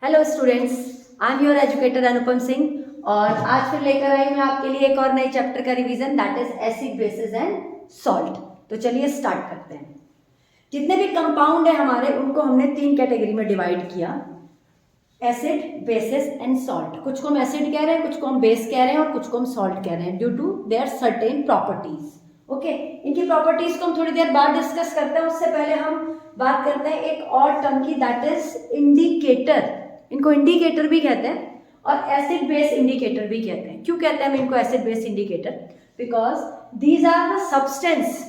Hello students, I am your educator Anupam Singh और आज फिर लेकर आई हूँ आपके लिए एक और नई चैप्टर का revision, that is acid basis and salt. तो चलिए स्टार्ट करते हैं। जितने भी कंपाउंड है हमारे उनको हमने तीन कैटेगरी में डिवाइड किया, एसिड, बेसिस एंड सॉल्ट। कुछ को हम एसिड कह रहे हैं, कुछ को हम बेस कह रहे हैं और कुछ को हम सॉल्ट कह रहे हैं due to their certain properties. Okay, इनकी प्रॉपर्टीज को हम थोड़ी देर बाद डिस्कस करते हैं। उससे पहले हम बात करते हैं एक और टर्म की, दैट इज इंडिकेटर। इनको इंडिकेटर भी कहते हैं और एसिड बेस इंडिकेटर भी कहते हैं। क्यों कहते हैं हम इनको acid base indicator? Because these are the substance,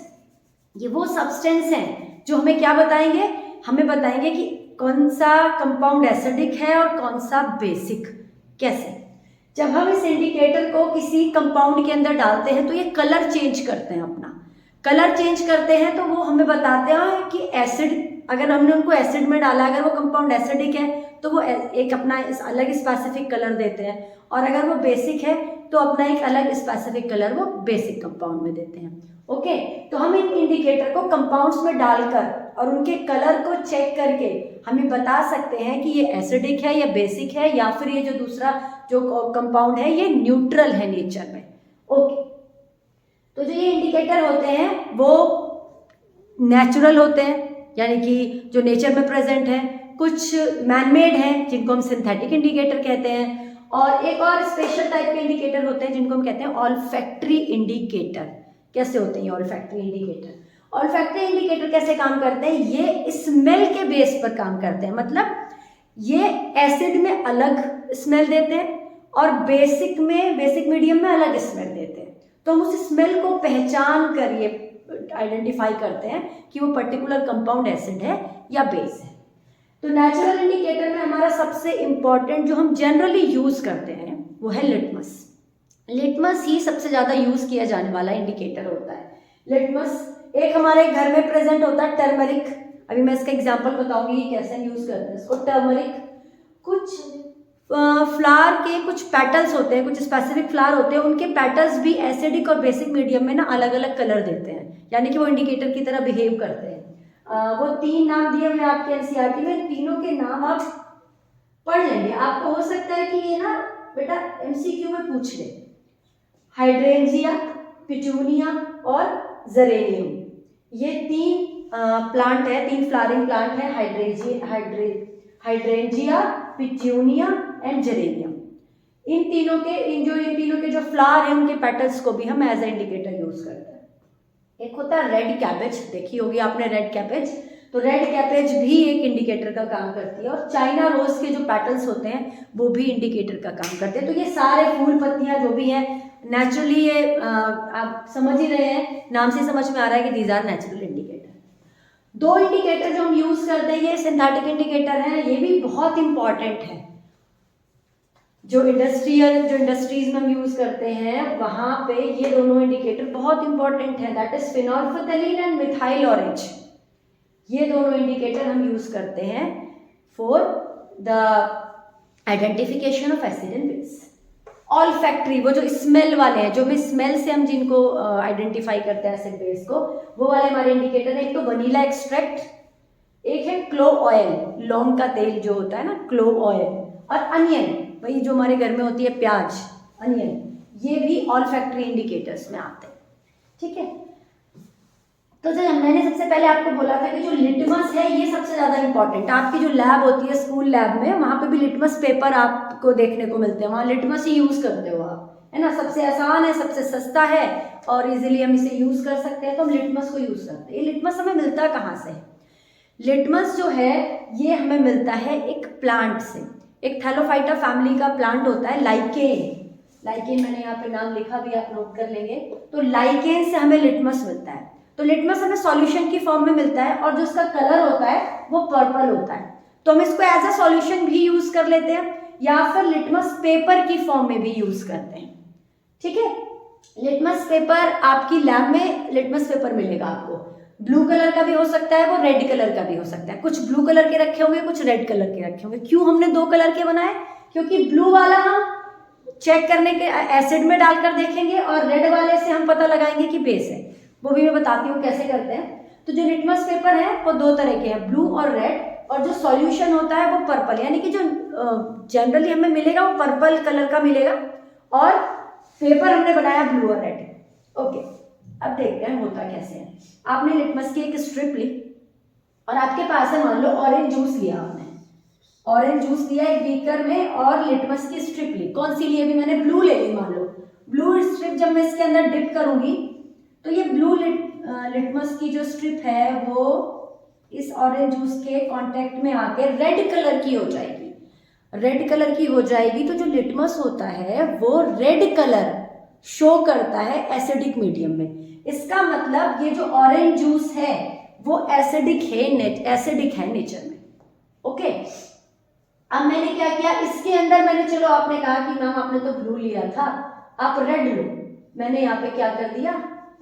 ये वो सब्सटेंस हैं जो हमें क्या बताएंगे, हमें बताएंगे कि कौन सा कंपाउंड एसिडिक है और कौन सा बेसिक। कैसे? जब हम इस इंडिकेटर को किसी कंपाउंड के अंदर डालते हैं तो ये कलर चेंज करते हैं, अपना कलर चेंज करते हैं, तो वो हमें बताते हैं कि एसिड, अगर हमने उनको एसिड में डाला, अगर वो कंपाउंड एसिडिक है तो वो एक अपना अलग स्पेसिफिक कलर देते हैं, और अगर वो बेसिक है तो अपना एक अलग स्पेसिफिक कलर वो बेसिक कंपाउंड में देते हैं। ओके, तो हम इन इंडिकेटर को कंपाउंड्स में डालकर और उनके कलर को चेक करके हमें बता सकते हैं कि ये एसिडिक है या बेसिक है, या फिर ये जो दूसरा जो कंपाउंड है ये न्यूट्रल है नेचर में। ओके, तो जो ये इंडिकेटर होते हैं वो नेचुरल होते हैं, यानी कि जो नेचर में प्रेजेंट है। कुछ मैनमेड हैं जिनको हम सिंथेटिक इंडिकेटर कहते हैं, और एक और स्पेशल टाइप के इंडिकेटर होते हैं जिनको हम कहते हैं ऑल्फैक्टरी इंडिकेटर। कैसे होते हैं ये ऑल्फैक्टरी इंडिकेटर? ऑल्फैक्टरी इंडिकेटर कैसे काम करते हैं? ये स्मेल के बेस पर काम करते हैं, मतलब ये एसिड में अलग स्मेल देते हैं और बेसिक मीडियम में अलग स्मेल देते हैं। तो हम उस स्मेल को पहचान कर ये आइडेंटिफाई करते हैं कि वो पर्टिकुलर कंपाउंड एसिड है या बेस है। तो नेचुरल इंडिकेटर में हमारा सबसे इंपॉर्टेंट जो हम जनरली यूज करते हैं वो है लिटमस। लिटमस ही सबसे ज्यादा यूज किया जाने वाला इंडिकेटर होता है। लिटमस एक हमारे घर में प्रेजेंट होता है टर्मरिक। अभी मैं इसका एग्जांपल बताऊंगी कि कैसे यूज करते हैं इसको। टर्मरिक, कुछ फ्लावर के कुछ पेटल्स होते हैं, कुछ स्पेसिफिक फ्लावर होते हैं, उनके पेटल्स भी एसिडिक और बेसिक मीडियम में ना अलग अलग कलर देते हैं, यानी कि वो इंडिकेटर की तरह बिहेव करते हैं। वो तीन नाम दिए हुए आपके एनसीईआरटी में, तीनों के नाम आप पढ़ लेंगे। आपको हो सकता है कि ये ना बेटा एमसीक्यू में पूछ ले। हाइड्रेंजिया, पिटूनिया और जेरेनियम, ये तीन प्लांट है, तीन फ्लावरिंग प्लांट है, हाइड्रेंजिया, पिटूनिया एंड जेरेनियम। इन तीनों के जो फ्लावर हैं उनके पेटल्स को भी हम एज ए इंडिकेटर यूज करते हैं। एक होता है रेड कैबेज, देखी होगी आपने रेड कैबेज। तो रेड कैबेज भी एक इंडिकेटर का काम करती है, और चाइना रोज के जो पेटल्स होते हैं वो भी इंडिकेटर का काम करते हैं। तो ये सारे फूल पत्तियां जो भी हैं नेचुरली, ये आप समझ ही रहे हैं, नाम से समझ में आ रहा है कि दीज आर नेचुरल इंडिकेटर। दो इंडिकेटर जो हम यूज करते हैं ये सिंथेटिक इंडिकेटर है, ये भी बहुत इंपॉर्टेंट है। जो इंडस्ट्रीज में हम यूज करते हैं वहां पे ये दोनों इंडिकेटर बहुत इंपॉर्टेंट है, that is phenolphthalein and methyl orange. ये दोनों इंडिकेटर हम यूज करते हैं for the identification of acid and base. Olfactory, वो जो स्मेल वाले हैं, जो भी स्मेल से हम जिनको आइडेंटिफाई करते हैं एसिड बेस को, वो वाले हमारे इंडिकेटर हैं। एक तो वनीला एक्सट्रैक्ट, एक है क्लोव ऑयल, लौंग का तेल जो होता है ना, क्लोव ऑयल, और अनियन, वही जो हमारे घर में होती है प्याज, अनियन, ये भी ऑल्फैक्टरी इंडिकेटर्स में आते हैं। ठीक है, तो जो मैंने सबसे पहले आपको बोला था कि जो लिटमस है ये सबसे ज्यादा इंपॉर्टेंट है। आपकी जो लैब होती है स्कूल लैब में, वहां पे भी लिटमस पेपर आपको देखने को मिलते हैं, वहां लिटमस ही यूज करते हो आप, है ना। सबसे आसान है, सबसे सस्ता है और इजिली हम इसे यूज कर सकते हैं, तो हम लिटमस को यूज करते हैं। ये लिटमस हमें मिलता कहाँ से? लिटमस जो है ये हमें मिलता है एक प्लांट से, एक थैलोफाइटा फैमिली का प्लांट होता है, लाइकेन। लाइकेन मैंने यहाँ पे नाम लिखा भी, आप नोट कर लेंगे। तो लाइकेन से हमें लिटमस मिलता है। तो लिटमस हमें सॉल्यूशन की फॉर्म में मिलता है और जो उसका कलर होता है वो पर्पल होता है। तो हम इसको एज अ सॉल्यूशन भी यूज कर लेते हैं या फिर लिटमस पेपर की फॉर्म में भी यूज करते हैं। ठीक है, लिटमस पेपर आपकी लैब में लिटमस पेपर मिलेगा आपको, ब्लू कलर का भी हो सकता है, वो रेड कलर का भी हो सकता है। कुछ ब्लू कलर के रखे होंगे, कुछ रेड कलर के रखे होंगे। क्यों हमने दो कलर के बनाए? क्योंकि ब्लू वाला हम चेक करने के एसिड में डालकर देखेंगे और रेड वाले से हम पता लगाएंगे कि बेस है। वो भी मैं बताती हूँ कैसे करते हैं। तो जो लिटमस पेपर है वो दो तरह के हैं, ब्लू और रेड। और जो सॉल्यूशन होता है वो पर्पल, यानी कि जो जनरली हमें मिलेगा वो पर्पल कलर का मिलेगा और पेपर हमने बनाया ब्लू और रेड। ओके, अब देखते हैं होता कैसे है। आपने लिटमस की एक स्ट्रिप ली और आपके पास है मान लो ऑरेंज जूस लिया, आपने ऑरेंज जूस लिया एक बीकर में और लिटमस की स्ट्रिप ली। कौन सी ली? अभी मैंने ब्लू ले ली मान लो। ब्लू स्ट्रिप जब मैं इसके अंदर डिप करूंगी तो ये ब्लू लिटमस की जो स्ट्रिप है वो इस ऑरेंज जूस के कांटेक्ट में आके रेड कलर की हो जाएगी। रेड कलर की हो जाएगी तो जो लिटमस होता है वो रेड कलर शो करता है एसिडिक मीडियम में। इसका मतलब ये जो ऑरेंज जूस है वो एसिडिक है नेचर में। ओके, अब मैंने क्या किया, इसके अंदर मैंने, चलो आपने कहा कि मैम आपने तो ब्लू लिया था, आप रेड लो। मैंने यहाँ पे क्या कर दिया,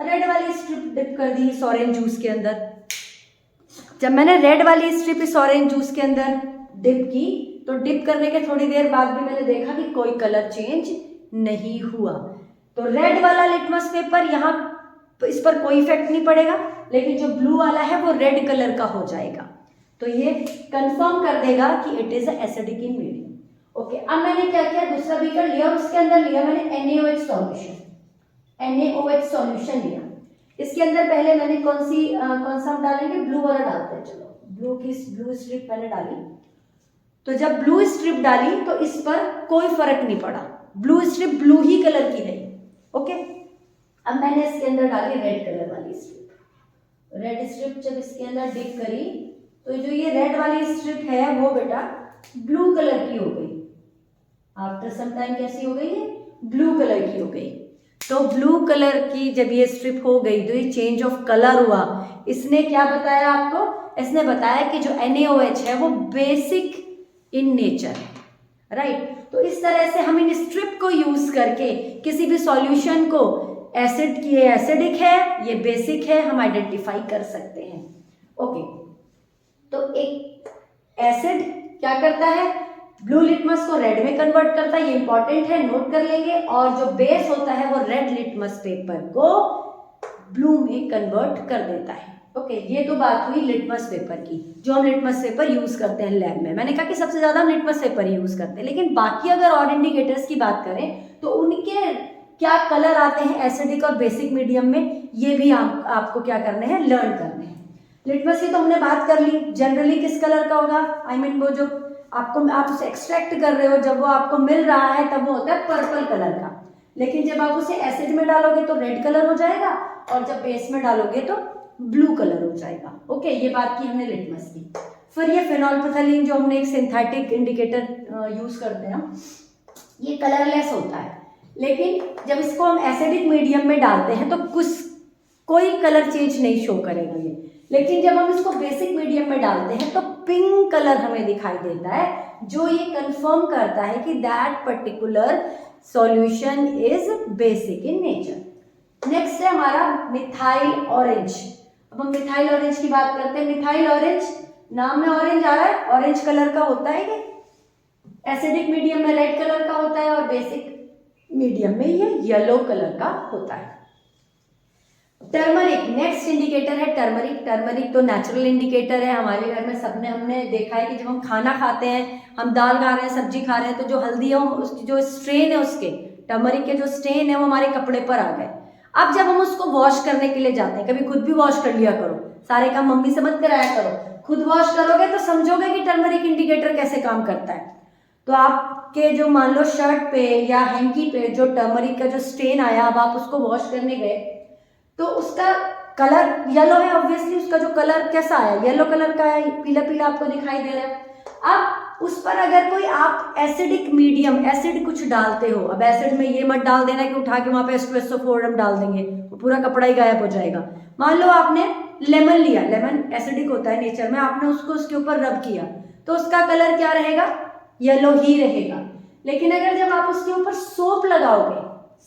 रेड वाली स्ट्रिप डिप कर दी इस ऑरेंज जूस के अंदर। जब मैंने रेड वाली स्ट्रिप इस ऑरेंज जूस के अंदर डिप की तो डिप करने के थोड़ी देर बाद भी मैंने देखा कि कोई कलर चेंज नहीं हुआ। तो रेड वाला लिटमस पेपर यहाँ इस पर कोई इफेक्ट नहीं पड़ेगा, लेकिन जो ब्लू वाला है वो रेड कलर का हो जाएगा। तो ये कंफर्म कर देगा कि it is acidic in medium. Okay, अब मैंने क्या किया, दूसरा बीकर लिया और उसके अंदर लिया मैंने NaOH सॉल्यूशन लिया। इसके अंदर पहले मैंने कौन सा हम डालेंगे, ब्लू वाला डालते हैं। चलो ब्लू स्ट्रिप मैंने डाली। तो जब ब्लू स्ट्रिप डाली तो इस पर कोई फर्क नहीं पड़ा, ब्लू स्ट्रिप ब्लू ही कलर की रही। ओके, अब मैंने इसके अंदर डाली रेड कलर वाली स्ट्रिप। रेड स्ट्रिप जब इसके अंदर डिप करी तो जो ये रेड वाली स्ट्रिप है वो बेटा ब्लू कलर की हो गई। आफ्टर सम टाइम कैसी हो गई है, ब्लू कलर की हो गई। तो ब्लू कलर की जब ये स्ट्रिप हो गई तो ये चेंज ऑफ कलर हुआ। इसने क्या बताया आपको, इसने बताया कि जो NaOH है वो बेसिक इन नेचर है, राइट। तो इस तरह से हम इन स्ट्रिप को यूज करके किसी भी सॉल्यूशन को एसिड की एसिडिक है, ये बेसिक है, हम आइडेंटिफाई कर सकते हैं। ओके, तो एक एसिड क्या करता है, ब्लू लिटमस को रेड में कन्वर्ट करता है, ये इंपॉर्टेंट है, नोट कर लेंगे। और जो बेस होता है वो रेड लिटमस पेपर को ब्लू में कन्वर्ट कर देता है। ओके, ये तो बात हुई लिटमस पेपर की, जो हम लिटमस पेपर यूज करते हैं लैब में। मैंने कहा कि सबसे ज्यादा हम लिटमस पेपर यूज करते हैं, लेकिन बाकी अगर और इंडिकेटर्स की बात करें तो उनके क्या कलर आते हैं एसिडिक और बेसिक मीडियम में, ये भी आपको क्या करने हैं, लर्न करने हैं। लिटमस की तो हमने बात कर ली, जनरली किस कलर का होगा, वो जो आप उसे एक्सट्रैक्ट कर रहे हो, जब वो आपको मिल रहा है तब वो होता है पर्पल कलर का। लेकिन जब आप उसे एसिड में डालोगे तो रेड कलर हो जाएगा और जब बेस में डालोगे तो ब्लू कलर हो जाएगा। ओके, ये बात की हमने लिटमस की। फिर ये फेनोल्फथलीन जो हमने एक सिंथेटिक इंडिकेटर यूज करते हैं, ये कलरलेस होता है, लेकिन जब इसको हम एसिडिक मीडियम में डालते हैं तो कोई कलर चेंज नहीं शो करेगा ये। लेकिन जब हम इसको बेसिक मीडियम में डालते हैं तो पिंक कलर हमें दिखाई देता है, जो ये कंफर्म करता है कि that particular solution is basic in nature. Next है हमारा मिथाइल ऑरेंज। अब हम मिथाइल ऑरेंज की बात करते हैं। मिथाइल ऑरेंज, नाम में ऑरेंज आ रहा है, ऑरेंज कलर का होता है ये, एसिडिक मीडियम में रेड कलर का होता है और बेसिक मीडियम में ये येलो कलर का होता है। टर्मरिक, नेक्स्ट इंडिकेटर है टर्मरिक। टर्मरिक तो नेचुरल इंडिकेटर है, हमारे घर में सबने हमने देखा है कि जब हम खाना खाते हैं, हम दाल खा रहे हैं, सब्जी खा रहे हैं, तो जो हल्दी है उसकी जो स्ट्रेन है, उसके टर्मरिक के जो स्टेन है वो हमारे कपड़े पर आ गए। अब जब हम उसको वॉश करने के लिए जाते हैं, कभी खुद भी वॉश कर लिया करो, सारे काम मम्मी से मत कराया करो, खुद वॉश करोगे तो समझोगे कि टर्मरिक इंडिकेटर कैसे काम करता है। तो आपके जो मान लो शर्ट पे या हैंकी पे जो टर्मरिक का जो स्टेन आया, अब आप उसको वॉश करने गए तो उसका कलर येलो है, ऑब्वियसली उसका जो कलर कैसा आया, येलो कलर का है, पीला पीला आपको दिखाई दे रहा है। अब उस पर अगर कोई आप एसिडिक मीडियम, एसिड कुछ डालते हो, अब एसिड में ये मत डाल देना कि उठा के वहां पे H2SO4 हम डाल देंगे, वो पूरा कपड़ा ही गायब हो जाएगा। मान लो आपने लेमन लिया, लेमन एसिडिक होता है नेचर में, आपने उसको उसके ऊपर रब किया तो उसका कलर क्या रहेगा, येलो ही रहेगा। लेकिन अगर जब आप उसके ऊपर सोप लगाओगे,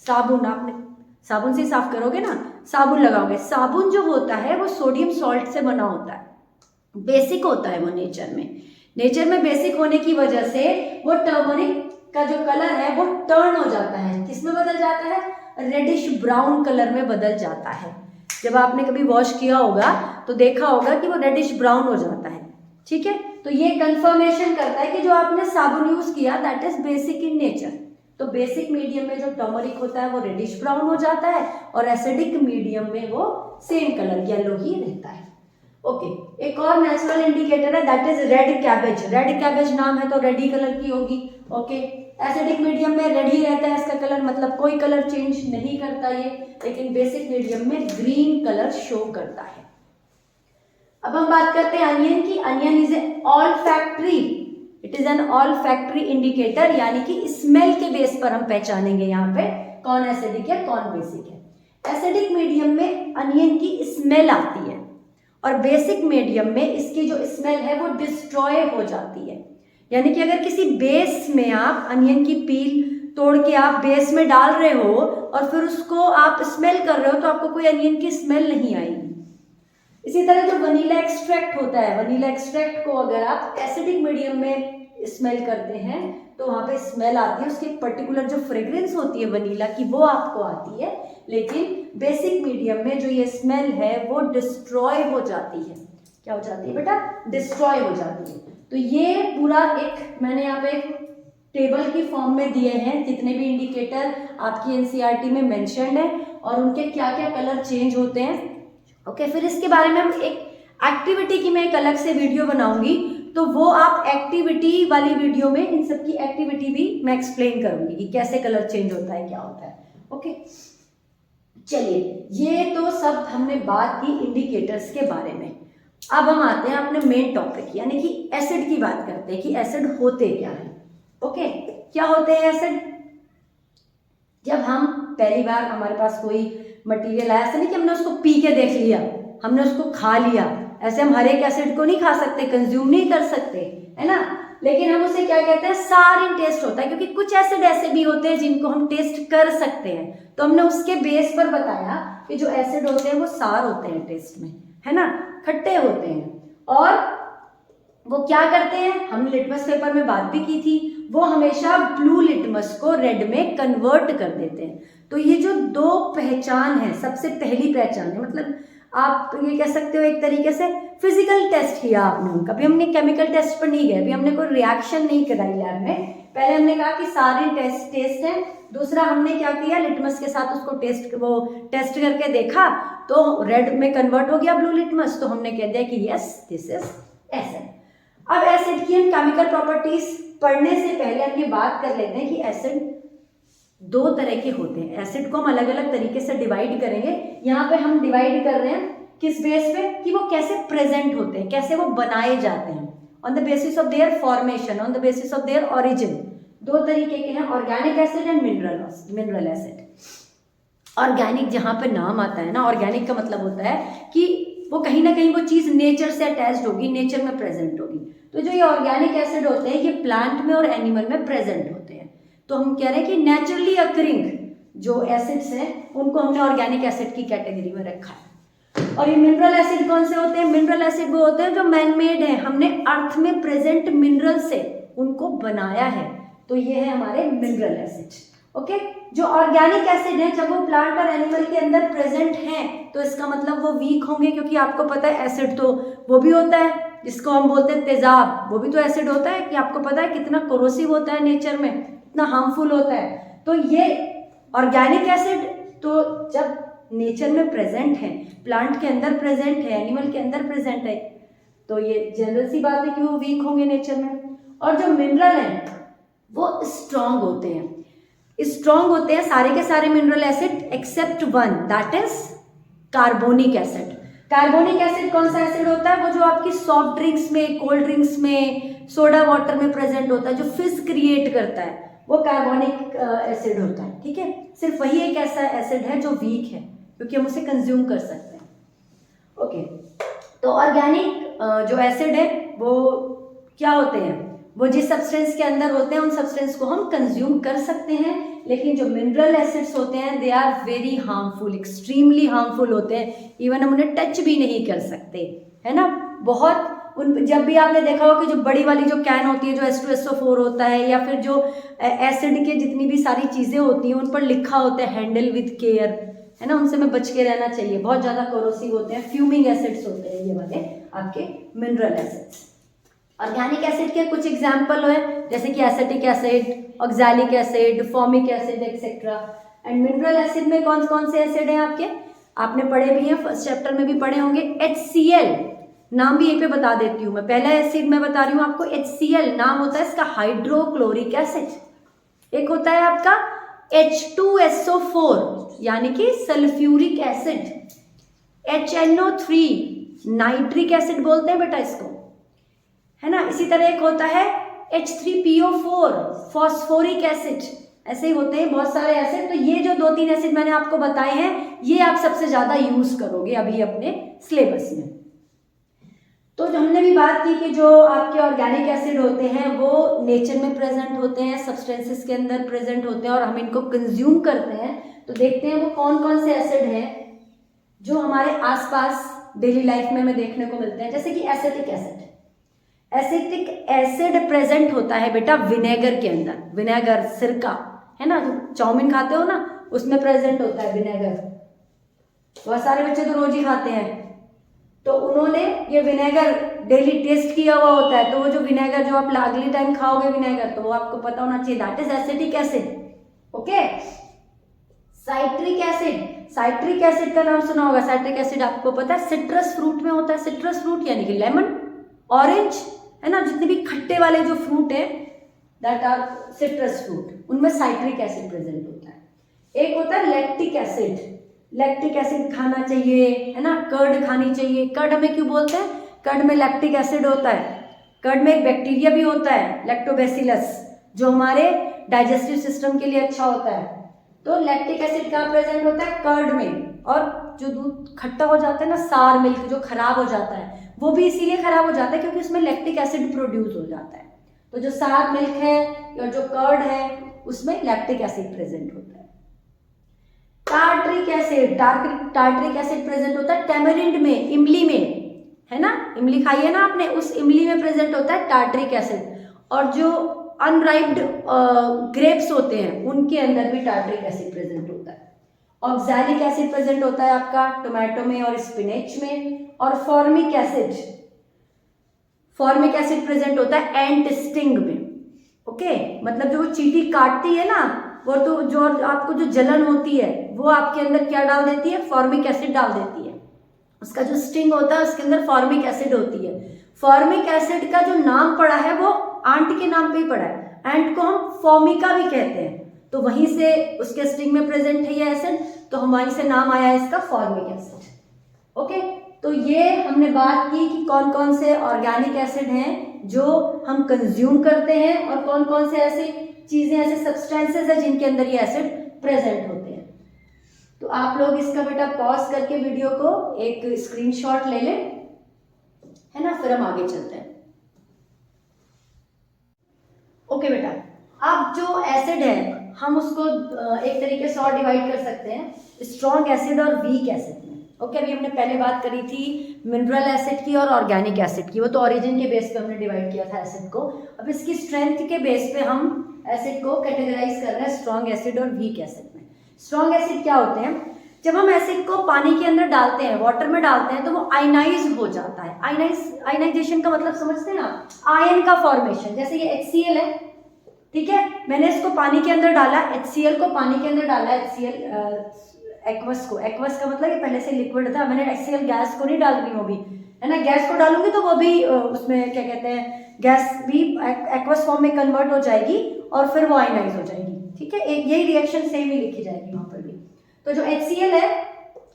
साबुन, आपने साबुन से साफ करोगे ना, साबुन लगाओगे, साबुन जो होता है वो सोडियम सॉल्ट से बना होता है, बेसिक होता है वो नेचर में बेसिक होने की वजह से वो टर्मरिक का जो कलर है वो टर्न हो जाता है, किसमें बदल जाता है, रेडिश ब्राउन कलर में बदल जाता है। जब आपने कभी वॉश किया होगा तो देखा होगा कि वो रेडिश ब्राउन हो जाता है, ठीक है। तो ये कंफर्मेशन करता है कि जो आपने साबुन यूज किया that is basic in nature. तो बेसिक मीडियम में जो टर्मरिक होता है वो रेडिश ब्राउन हो जाता है और एसिडिक मीडियम में वो सेम कलर येलो ही रहता है। ओके, एक और नेचुरल इंडिकेटर है that is red cabbage. Red cabbage नाम है तो रेड ही कलर की होगी। ओके, एसिडिक मीडियम में रेड ही रहता है इसका कलर, मतलब कोई कलर चेंज नहीं करता ये, लेकिन बेसिक मीडियम में ग्रीन कलर शो करता है। अब हम बात करते हैं अनियन की। Onion is a olfactory, it is an olfactory indicator, यानी कि स्मेल के बेस पर हम पहचानेंगे यहाँ पे कौन एसिडिक है कौन बेसिक है। एसिडिक मीडियम में अनियन की स्मेल आती है और बेसिक मीडियम में इसकी जो स्मेल है वो डिस्ट्रॉय हो जाती है। यानी कि अगर किसी बेस में आप अनियन की पील तोड़ के आप बेस में डाल रहे हो और फिर उसको आप स्मेल कर रहे हो तो आपको कोई अनियन की स्मेल नहीं आएगी। इसी तरह जो वनीला एक्सट्रैक्ट होता है, वनीला एक्सट्रैक्ट को अगर आप एसिडिक मीडियम में स्मेल करते हैं तो वहाँ पे स्मेल आती है, उसकी पर्टिकुलर जो फ्रेग्रेंस होती है वनीला की वो आपको आती है, लेकिन बेसिक मीडियम में जो ये स्मेल है वो डिस्ट्रॉय हो जाती है। क्या हो जाती है बेटा? डिस्ट्रॉय हो जाती है। तो ये पूरा एक मैंने यहाँ पे टेबल की फॉर्म में दिए हैं जितने भी इंडिकेटर आपकी एनसीईआरटी में मेंशन्ड है और उनके क्या क्या कलर चेंज होते हैं। ओके, फिर इसके बारे में हम एक एक्टिविटी की मैं एक अलग से वीडियो बनाऊंगी, तो वो आप एक्टिविटी वाली वीडियो में इन सब की एक्टिविटी भी मैं एक्सप्लेन करूंगी कि कैसे कलर चेंज होता है, क्या होता है। ओके, चलिए ये तो सब हमने बात की इंडिकेटर्स के बारे में। अब हम आते हैं अपने मेन टॉपिक यानी कि एसिड की बात करते हैं कि एसिड होते क्या है। ओके, क्या होते हैं एसिड? जब हम पहली बार हमारे पास कोई मटेरियल आया, ऐसा नहीं कि हमने उसको पी के देख लिया, हमने उसको खा लिया, ऐसे हम हर एक एसिड को नहीं खा सकते, कंज्यूम नहीं कर सकते, है ना, लेकिन हम उसे क्या कहते हैं, सारिन टेस्ट होता है, क्योंकि कुछ एसिड ऐसे भी होते हैं जिनको हम टेस्ट कर सकते हैं। तो हमने उसके बेस पर बताया कि जो एसिड होते हैं वो सार होते हैं टेस्ट में, है ना, खट्टे होते हैं। और वो क्या करते हैं, हमने लिटमस पेपर में बात भी की थी, वो हमेशा ब्लू लिटमस को रेड में कन्वर्ट कर देते हैं। तो ये जो दो पहचान है, सबसे पहली पहचान है, मतलब आप ये कह सकते हो एक तरीके से फिजिकल टेस्ट किया आपने उनका, अभी हमने केमिकल टेस्ट पर नहीं गए, अभी हमने कोई रिएक्शन नहीं कराई लैब में। पहले हमने कहा कि सारे टेस्ट हैं, दूसरा हमने क्या किया, लिटमस के साथ उसको टेस्ट करके देखा तो रेड में कन्वर्ट हो गया ब्लू लिटमस, तो हमने कह दिया कि यस दिस इज एसिड। अब एसिड की हम केमिकल प्रॉपर्टीज पढ़ने से पहले हम ये बात कर लेते हैं कि एसिड दो तरह के होते हैं। एसिड को हम अलग अलग तरीके से डिवाइड करेंगे। यहाँ पे हम डिवाइड कर रहे हैं किस बेस पे, कि वो कैसे प्रेजेंट होते हैं, कैसे वो बनाए जाते हैं, on the basis of their formation, on the basis of their origin. दो तरीके के हैं, organic acid and mineral acid. Organic जहाँ पे नाम आता है ना, ऑर्गेनिक का मतलब होता है कि वो कहीं ना कहीं वो चीज़ नेचर से अटैच्ड होगी, नेचर में प्रेजेंट होगी। तो जो ये ऑर्गेनिक एसिड होते हैं ये प्लांट में और एनिमल में प्रेजेंट होते हैं। तो हम कह रहे हैं कि नेचुरली अकरिंग जो एसिड्स हैं उनको हमने ऑर्गेनिक एसिड की कैटेगरी में रखा है। और ये मिनरल एसिड कौन से होते हैं? मिनरल एसिड वो होते हैं जो मैन मेड है, हमने अर्थ में प्रेजेंट मिनरल से उनको बनाया है, तो ये है हमारे मिनरल एसिड। ओके, जो ऑर्गेनिक एसिड है जब वो प्लांट और एनिमल के अंदर प्रेजेंट हैं तो इसका मतलब वो वीक होंगे, क्योंकि आपको पता है एसिड तो वो भी होता है जिसको हम बोलते हैं तेजाब, वो भी तो एसिड होता है, कि आपको पता है कितना कोरोसिव होता है नेचर में, कितना हार्मफुल होता है। तो ये ऑर्गेनिक एसिड तो जब नेचर में प्रेजेंट है, प्लांट के अंदर प्रेजेंट है, एनिमल के अंदर प्रेजेंट है, तो ये जनरल सी बात है कि वो वीक होंगे नेचर में। और जो मिनरल है वो स्ट्रांग होते हैं, स्ट्रांग होते हैं सारे के सारे mineral acid except one, that is carbonic acid. Carbonic acid कौन सा एसिड होता है? वो जो आपकी सॉफ्ट ड्रिंक्स में, कोल्ड ड्रिंक्स में, सोडा वाटर में प्रेजेंट होता है, जो फिज क्रिएट करता है, वो कार्बोनिक एसिड होता है। ठीक है, सिर्फ वही एक ऐसा एसिड है जो वीक है क्योंकि हम उसे कंज्यूम कर सकते हैं। ओके, तो ऑर्गेनिक जो एसिड है वो क्या होते हैं? वो जिस सब्सटेंस के अंदर होते हैं उन सब्सटेंस को हम कंज्यूम कर सकते हैं, लेकिन जो मिनरल एसिड्स होते हैं they are very harmful, extremely harmful होते हैं, इवन हम उन्हें टच भी नहीं कर सकते, है ना। बहुत जब भी आपने देखा हो कि जो बड़ी वाली जो कैन होती है जो H2SO4 होता है, या फिर जो एसिड के जितनी भी सारी चीज़ें होती हैं उन पर लिखा होता है हैंडल विथ केयर, है ना, उनसे में बच के रहना चाहिए, बहुत ज़्यादा कोरोसिव होते हैं, फ्यूमिंग एसिड्स होते हैं ये वाले आपके मिनरल एसिड्स। ऑर्गेनिक एसिड के कुछ एग्जाम्पल है, जैसे कि acetic acid, oxalic acid, formic acid etcetera. And mineral acid में कौन कौन से एसिड हैं आपके, आपने पढ़े भी हैं, फर्स्ट चैप्टर में भी पढ़े होंगे। HCl नाम भी यहीं पे बता देती हूँ मैं, पहला एसिड मैं बता रही हूँ आपको, HCl नाम होता है इसका हाइड्रोक्लोरिक एसिड। एक होता है आपका H2SO4 यानी कि sulphuric acid, HNO3 nitric acid बोलते हैं बेटा इसको, है ना। इसी तरह एक होता है H3PO4 फॉस्फोरिक एसिड। ऐसे ही होते हैं बहुत सारे एसिड। तो ये जो 2-3 एसिड मैंने आपको बताए हैं, ये आप सबसे ज्यादा यूज करोगे अभी अपने सिलेबस में। तो जो हमने भी बात की कि जो आपके ऑर्गेनिक एसिड होते हैं वो नेचर में प्रेजेंट होते हैं, सब्सटेंसेस के अंदर प्रेजेंट होते हैं और हम इनको कंज्यूम करते हैं। तो देखते हैं वो कौन कौन से एसिड हैं जो हमारे आसपास डेली लाइफ में हमें देखने को मिलते हैं। जैसे कि acetic acid, acetic acid present होता है बेटा विनेगर के अंदर, विनेगर सिरका है ना, जो चाउमीन खाते हो ना उसमें प्रेजेंट होता है विनेगर, बहुत सारे बच्चे तो रोज ही खाते हैं। तो उन्होंने ये विनेगर डेली टेस्ट किया हुआ होता है, तो वो जो विनेगर जो आप अगली टाइम खाओगे विनेगर, तो वो आपको पता होना चाहिए, that is acetic acid. Okay, citric acid, citric acid का नाम सुना होगा। साइट्रिक एसिड आपको पता है सिट्रस फ्रूट में होता है, सिट्रस फ्रूट यानी कि लेमन, ऑरेंज, है ना, जितने भी खट्टे वाले जो फ्रूट है दैट आर सिट्रस फ्रूट, उनमें साइट्रिक एसिड प्रेजेंट होता है। एक होता है लैक्टिक एसिड, लैक्टिक एसिड खाना चाहिए, है ना, कर्ड खानी चाहिए। कर्ड में क्यों बोलते हैं, कर्ड में लैक्टिक एसिड होता है। कर्ड में एक बैक्टीरिया भी होता है लैक्टोबैसिलस, जो हमारे डाइजेस्टिव सिस्टम के लिए अच्छा होता है। तो लैक्टिक एसिड कहाँ प्रेजेंट होता है, कर्ड में। और जो दूध खट्टा हो जाता है ना, सार मिल्क जो खराब हो जाता है, वो भी इसीलिए खराब हो जाता है क्योंकि उसमें लैक्टिक एसिड प्रोड्यूस हो जाता है। तो जो सार मिल्क है या जो कर्ड है उसमें लैक्टिक एसिड प्रेजेंट होता है। Tartaric acid, tartaric acid present होता है टैमरिंड में, इमली में, है ना, इमली खाई है ना आपने, उस इमली में प्रेजेंट होता है टार्ट्रिक एसिड। और जो अनराइप्ड ग्रेप्स होते हैं उनके अंदर भी टार्ट्रिक एसिड प्रेजेंट होता है। ऑक्सैलिक एसिड प्रेजेंट होता है आपका टोमेटो में और स्पिनच में। और formic acid, formic acid present होता है एंट स्टिंग में। ओके, मतलब जो चींटी काटती है ना, वो तो जो आपको जो जलन होती है वो आपके अंदर क्या डाल देती है, फॉर्मिक एसिड डाल देती है। उसका जो स्टिंग होता है उसके अंदर फॉर्मिक एसिड होती है। फॉर्मिक एसिड का जो नाम पड़ा है वो आंट के नाम पे ही पड़ा है, एंट को हम फॉर्मिका भी कहते हैं, तो वहीं से उसके स्टिंग में प्रेजेंट है ये एसिड, तो वहीं से नाम आया इसका फॉर्मिक एसिड। ओके, तो ये हमने बात की कि कौन कौन से ऑर्गेनिक एसिड हैं जो हम कंज्यूम करते हैं और कौन कौन से ऐसे चीजें, ऐसे सब्सटेंसेस है जिनके अंदर ये एसिड प्रेजेंट होते हैं। तो आप लोग इसका बेटा पॉज करके वीडियो को एक स्क्रीनशॉट ले लें, है ना, फिर हम आगे चलते हैं। ओके बेटा, अब जो एसिड है हम उसको एक तरीके से और डिवाइड कर सकते हैं, स्ट्रॉन्ग एसिड और वीक एसिड में। ओके, अभी हमने पहले बात करी थी मिनरल एसिड की और ऑर्गेनिक एसिड की, वो तो ओरिजिन के बेस पे हमने डिवाइड किया था एसिड को। अब इसकी स्ट्रेंथ के बेस पे हम एसिड को कैटेगराइज कर रहे हैं स्ट्रॉन्ग एसिड और वीक एसिड में। स्ट्रॉन्ग एसिड क्या होते हैं, जब हम एसिड को पानी के अंदर डालते हैं, वाटर में डालते हैं, तो वो आयनाइज हो जाता है। आयनाइजेशन का मतलब समझते हैं ना, आयन का फॉर्मेशन। जैसे ये HCl है, ठीक है, मैंने इसको पानी के अंदर डाला, HCl को पानी के अंदर डाला, HCl एक्वस को, एक्वस का मतलब ये पहले से लिक्विड था, मैंने HCl गैस को नहीं डाल रही हूँ अभी, है ना, गैस को डालूंगी तो वो भी उसमें क्या कहते हैं, गैस भी एक्वस फॉर्म में कन्वर्ट हो जाएगी और फिर वो आयनाइज हो जाएगी। ठीक है, एक यही रिएक्शन सेम ही लिखी जाएगी वहां पर भी। तो जो HCl है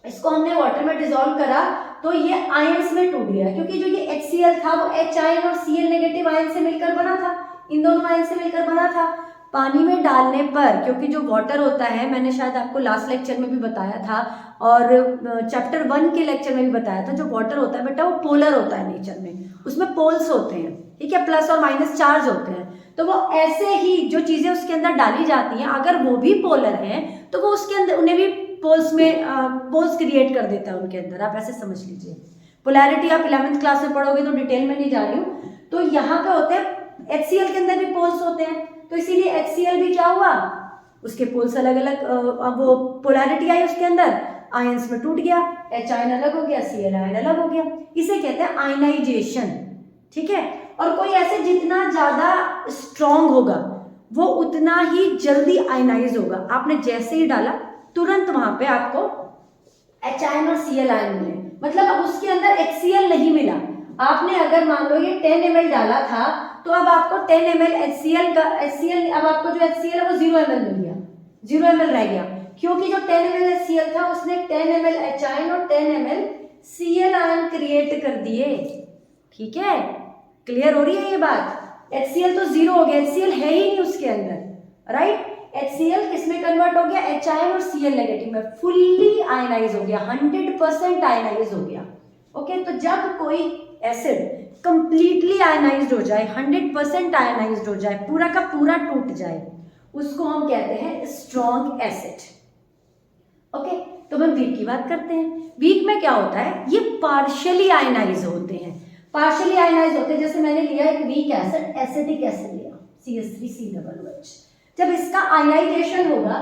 इसको हमने वाटर में डिसॉल्व करा तो ये आयंस में टूट गया, क्योंकि जो ये HCl था वो H आयन और Cl नेगेटिव आयन से मिलकर बना था, इन दोनों आयन से मिलकर बना था। पानी में डालने पर, क्योंकि जो वाटर होता है, मैंने शायद आपको लास्ट लेक्चर में भी बताया था और चैप्टर 1 के लेक्चर में भी बताया था, जो वाटर होता है बेटा वो पोलर होता है नेचर में, उसमें पोल्स होते हैं, ठीक है, प्लस और माइनस चार्ज होते हैं। तो वो ऐसे ही जो चीजें उसके अंदर डाली जाती हैं, अगर वो भी पोलर हैं तो वो उसके अंदर उन्हें भी पोल्स में पोल्स क्रिएट कर देता है उनके अंदर, आप ऐसे समझ लीजिए। पोलैरिटी आप 11th क्लास में पढ़ोगे तो डिटेल में नहीं जा रही हूँ। तो यहाँ पे होते हैं HCl के अंदर भी पोल्स होते हैं, तो इसीलिए HCl भी क्या हुआ, उसके पोल्स अलग अलग, अब वो पोलैरिटी आई उसके अंदर, आयंस में टूट गया, H आयन अलग हो गया, Cl आयन अलग हो गया, इसे कहते हैं आयनाइजेशन। ठीक है, और कोई एसिड जितना ज्यादा स्ट्रॉन्ग होगा वो उतना ही जल्दी आयनाइज होगा। आपने जैसे ही डाला तुरंत वहां पे आपको H और Cl आयन मिले, मतलब अब उसके अंदर HCl नहीं मिला। आपने अगर मान लो ये 10 ml डाला था तो अब आपको 10 ml HCl का HCl, अब आपको जो HCl है वो 0 ml मिल गया, 0 ml रह गया, क्योंकि जो 10 ml HCl था उसने 10 ml H आयन और 10 ml Cl आयन क्रिएट कर दिए। ठीक है, क्लियर हो रही है ये बात? HCl तो 0 हो गया, HCl है ही नहीं उसके अंदर, राइट? HCl किसमें कन्वर्ट हो गया? H आयन और Cl नेगेटिव में, फुल्ली आयनाइज हो गया, 100% आयनाइज हो गया। ओके, तो जब कोई एसिड कंप्लीटली आयनाइज्ड हो जाए, 100% आयनाइज्ड हो जाए, पूरा का पूरा टूट जाए, उसको हम कहते हैं स्ट्रॉन्ग एसिड। ओके, तो हम वीक की बात करते हैं। वीक में क्या होता है? ये पार्शियली आयनाइज होते हैं, पार्शियली आयनाइज होते हैं। जैसे मैंने लिया एक वीक एसिड, एसिटिक एसिड लिया CH3COOH, जब इसका आयनाइजेशन होगा,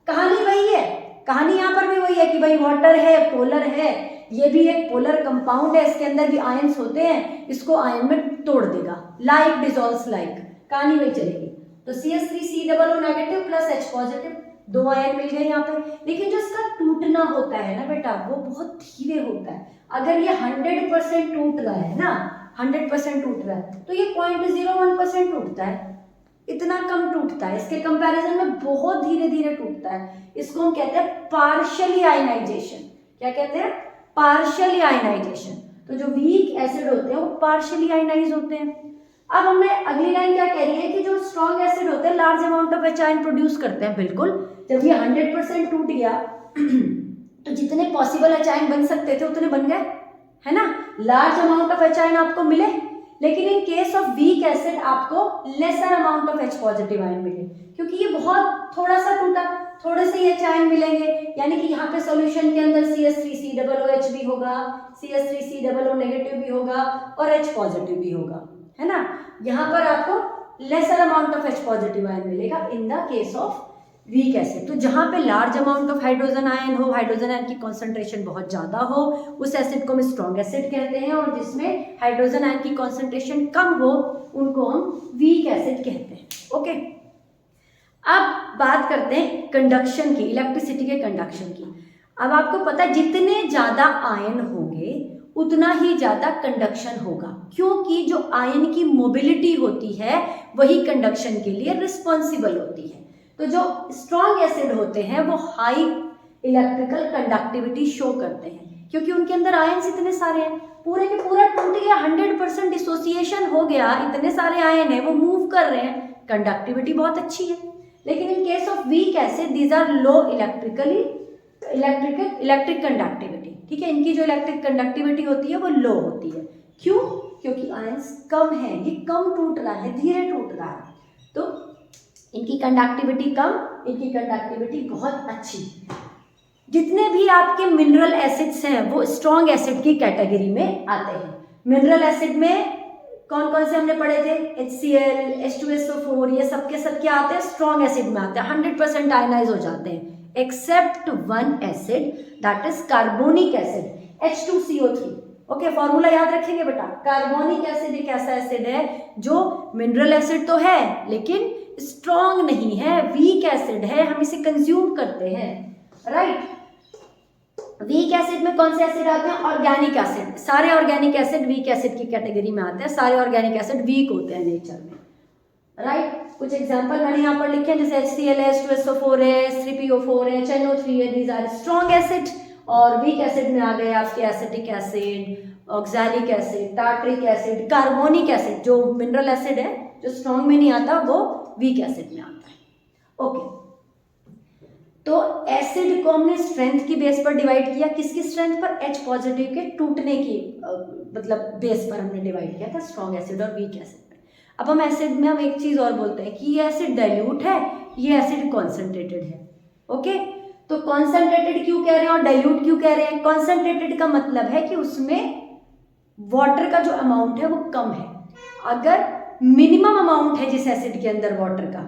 कहानी वही है, कहानी यहाँ पर भी वही है कि भाई वाटर है, पोलर है, ये भी एक पोलर कंपाउंड है, इसके अंदर भी आयंस होते हैं, इसको आयन में तोड़ देगा, लाइक डिसॉल्व्स लाइक, कहानी वही चलेगी। तो CH3COO negative plus H positive, 2 ion मिल गए यहाँ पे। लेकिन जो इसका टूटना होता है ना बेटा, वो बहुत धीरे होता है। अगर ये 100% टूट रहा है ना, 100% टूट रहा है, तो ये 0.01% टूटता है, इतना कम टूटता है, इसके कंपैरिजन में बहुत धीरे धीरे टूटता है। इसको हम कहते हैं पार्शियली आयनाइजेशन। क्या कहते हैं? Partially ionisation. तो जो वीक एसिड होते हैं वो पार्शियली आयनाइज होते हैं। अब हमें अगली लाइन क्या कह रही है कि जो स्ट्रॉन्ग एसिड होते हैं large amount of H ion produce करते हैं। बिल्कुल, जब ये 100% टूट गया तो जितने पॉसिबल H आयन बन सकते थे उतने बन गए, है ना? Large amount of H ion आपको मिले, लेकिन in case of weak acid आपको lesser amount of H positive ion मिले, क्योंकि ये बहुत थोड़ा सा टूटा, थोड़े से H आयन मिलेंगे। यानी कि यहाँ पे सॉल्यूशन के अंदर CH3COOH भी होगा, CH3COO नेगेटिव भी होगा और H पॉजिटिव भी होगा, है ना? यहाँ पर आपको lesser amount of H positive ion मिलेगा in the case of weak acid. तो जहाँ पे large amount of hydrogen ion हो, हाइड्रोजन आयन की कॉन्सेंट्रेशन बहुत ज्यादा हो, उस एसिड को हम स्ट्रॉन्ग एसिड कहते हैं, और जिसमें हाइड्रोजन आयन की कॉन्सेंट्रेशन कम हो उनको हम वीक एसिड कहते हैं। ओके, अब बात करते हैं कंडक्शन की, इलेक्ट्रिसिटी के कंडक्शन की। अब आपको पता है जितने ज्यादा आयन होंगे उतना ही ज्यादा कंडक्शन होगा, क्योंकि जो आयन की मोबिलिटी होती है वही कंडक्शन के लिए रिस्पॉन्सिबल होती है। तो जो स्ट्रॉन्ग एसिड होते हैं वो हाई इलेक्ट्रिकल कंडक्टिविटी शो करते हैं, क्योंकि उनके अंदर आयन्स इतने सारे हैं, पूरे के पूरा टूट गया, 100% डिसोसिएशन हो गया, इतने सारे आयन है वो मूव कर रहे हैं, कंडक्टिविटी बहुत अच्छी है। लेकिन in case of weak acid these are low electric conductivity. ठीक है, इनकी जो इलेक्ट्रिक कंडक्टिविटी होती है वो लो होती है। क्यों? क्योंकि आयन्स कम है, ये कम टूट रहा है, धीरे टूट रहा है, तो इनकी कंडक्टिविटी कम, इनकी कंडक्टिविटी बहुत अच्छी। जितने भी आपके मिनरल एसिड्स हैं वो स्ट्रॉन्ग एसिड की कैटेगरी में आते हैं। मिनरल एसिड में कौन कौन से हमने पढ़े थे? HCl, H2SO4, ये सब के सब क्या आते हैं? स्ट्रॉन्ग एसिड में आते हैं, 100% आयनाइज हो जाते हैं, except one acid that is carbonic acid H2CO3। Okay, formula याद रखेंगे बेटा। कार्बोनिक एसिड एक ऐसा एसिड है जो मिनरल एसिड तो है लेकिन स्ट्रॉन्ग नहीं है, वीक एसिड है, हम इसे कंज्यूम करते हैं, राइट? वीक एसिड में कौन से एसिड आते हैं? Organic acid. सारे ऑर्गेनिक एसिड वीक एसिड की कैटेगरी में आते हैं, सारे ऑर्गेनिक एसिड वीक होते हैं नेचर में, राइट? कुछ एग्जांपल मैंने यहाँ पर लिखे हैं, जैसे HCl है, H2SO4 है, H3PO4 है, HNO3 है, दीज आर स्ट्रॉन्ग एसिड। और वीक एसिड में आ गए आपके acetic acid, oxalic acid, tartaric acid, carbonic acid, जो मिनरल एसिड है जो स्ट्रॉन्ग में नहीं आता वो वीक एसिड में आता है। ओके, तो एसिड को हमने स्ट्रेंथ की बेस पर डिवाइड किया, किसकी स्ट्रेंथ पर? H पॉजिटिव के टूटने की मतलब बेस पर हमने डिवाइड किया था स्ट्रॉन्ग एसिड और वीक एसिड में। अब हम एसिड में हम एक चीज और बोलते हैं कि ये एसिड डाइल्यूट है, ये एसिड कॉन्सेंट्रेटेड है। ओके, तो कॉन्सेंट्रेटेड क्यों कह रहे हैं और डाइल्यूट क्यों कह रहे हैं? कॉन्सेंट्रेटेड का मतलब है कि उसमें वाटर का जो अमाउंट है वो कम है। अगर मिनिमम अमाउंट है जिस एसिड के अंदर वाटर का,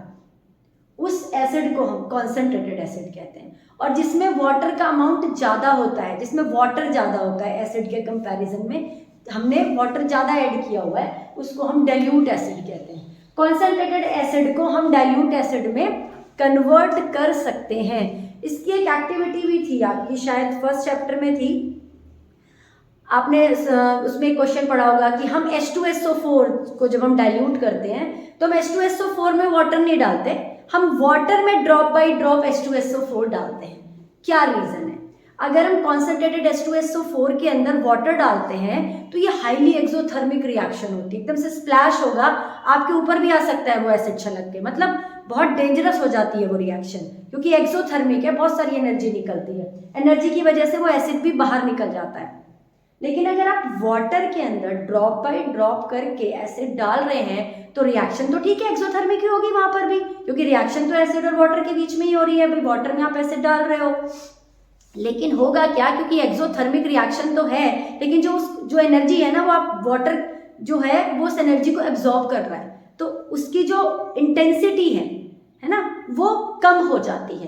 उस एसिड को हम कॉन्सेंट्रेटेड एसिड कहते हैं। और जिसमें वाटर का अमाउंट ज्यादा होता है, जिसमें वाटर ज्यादा होता है एसिड के कंपैरिजन में, हमने वाटर ज़्यादा ऐड किया हुआ है उसको हम डाइल्यूट एसिड कहते हैं। कॉन्सेंट्रेटेड एसिड को हम डाइल्यूट एसिड में कन्वर्ट कर सकते हैं। इसकी एक एक्टिविटी भी थी आपकी, शायद फर्स्ट चैप्टर में थी, आपने उसमें क्वेश्चन पढ़ा होगा कि हम H2SO4 को जब हम डाइल्यूट करते हैं तो हम H2SO4 में वाटर नहीं डालते, हम वाटर में ड्रॉप बाई ड्रॉप H2SO4 डालते हैं। क्या रीज़न है? अगर हम कॉन्सेंट्रेटेड H2SO4 के अंदर वाटर डालते हैं तो ये हाईली एक्सोथर्मिक रिएक्शन होती है, एकदम से स्प्लैश होगा, आपके ऊपर भी आ सकता है वो एसिड छलक के, मतलब बहुत डेंजरस हो जाती है वो रिएक्शन, क्योंकि एक्सोथर्मिक है, बहुत सारी एनर्जी निकलती है, एनर्जी की वजह से वो एसिड भी बाहर निकल जाता है। लेकिन अगर आप वाटर के अंदर ड्रॉप बाई ड्रॉप करके एसिड डाल रहे हैं तो रिएक्शन तो ठीक है एक्सोथर्मिक ही होगी वहां पर भी, क्योंकि रिएक्शन तो एसिड और वाटर के बीच में ही हो रही है, भाई वाटर में आप एसिड डाल रहे हो। लेकिन होगा क्या, क्योंकि एक्सोथर्मिक रिएक्शन तो है लेकिन जो एनर्जी है ना वो आप वाटर जो है वो उस एनर्जी को एब्जॉर्ब कर रहा है, तो उसकी जो इंटेंसिटी है ना वो कम हो जाती है,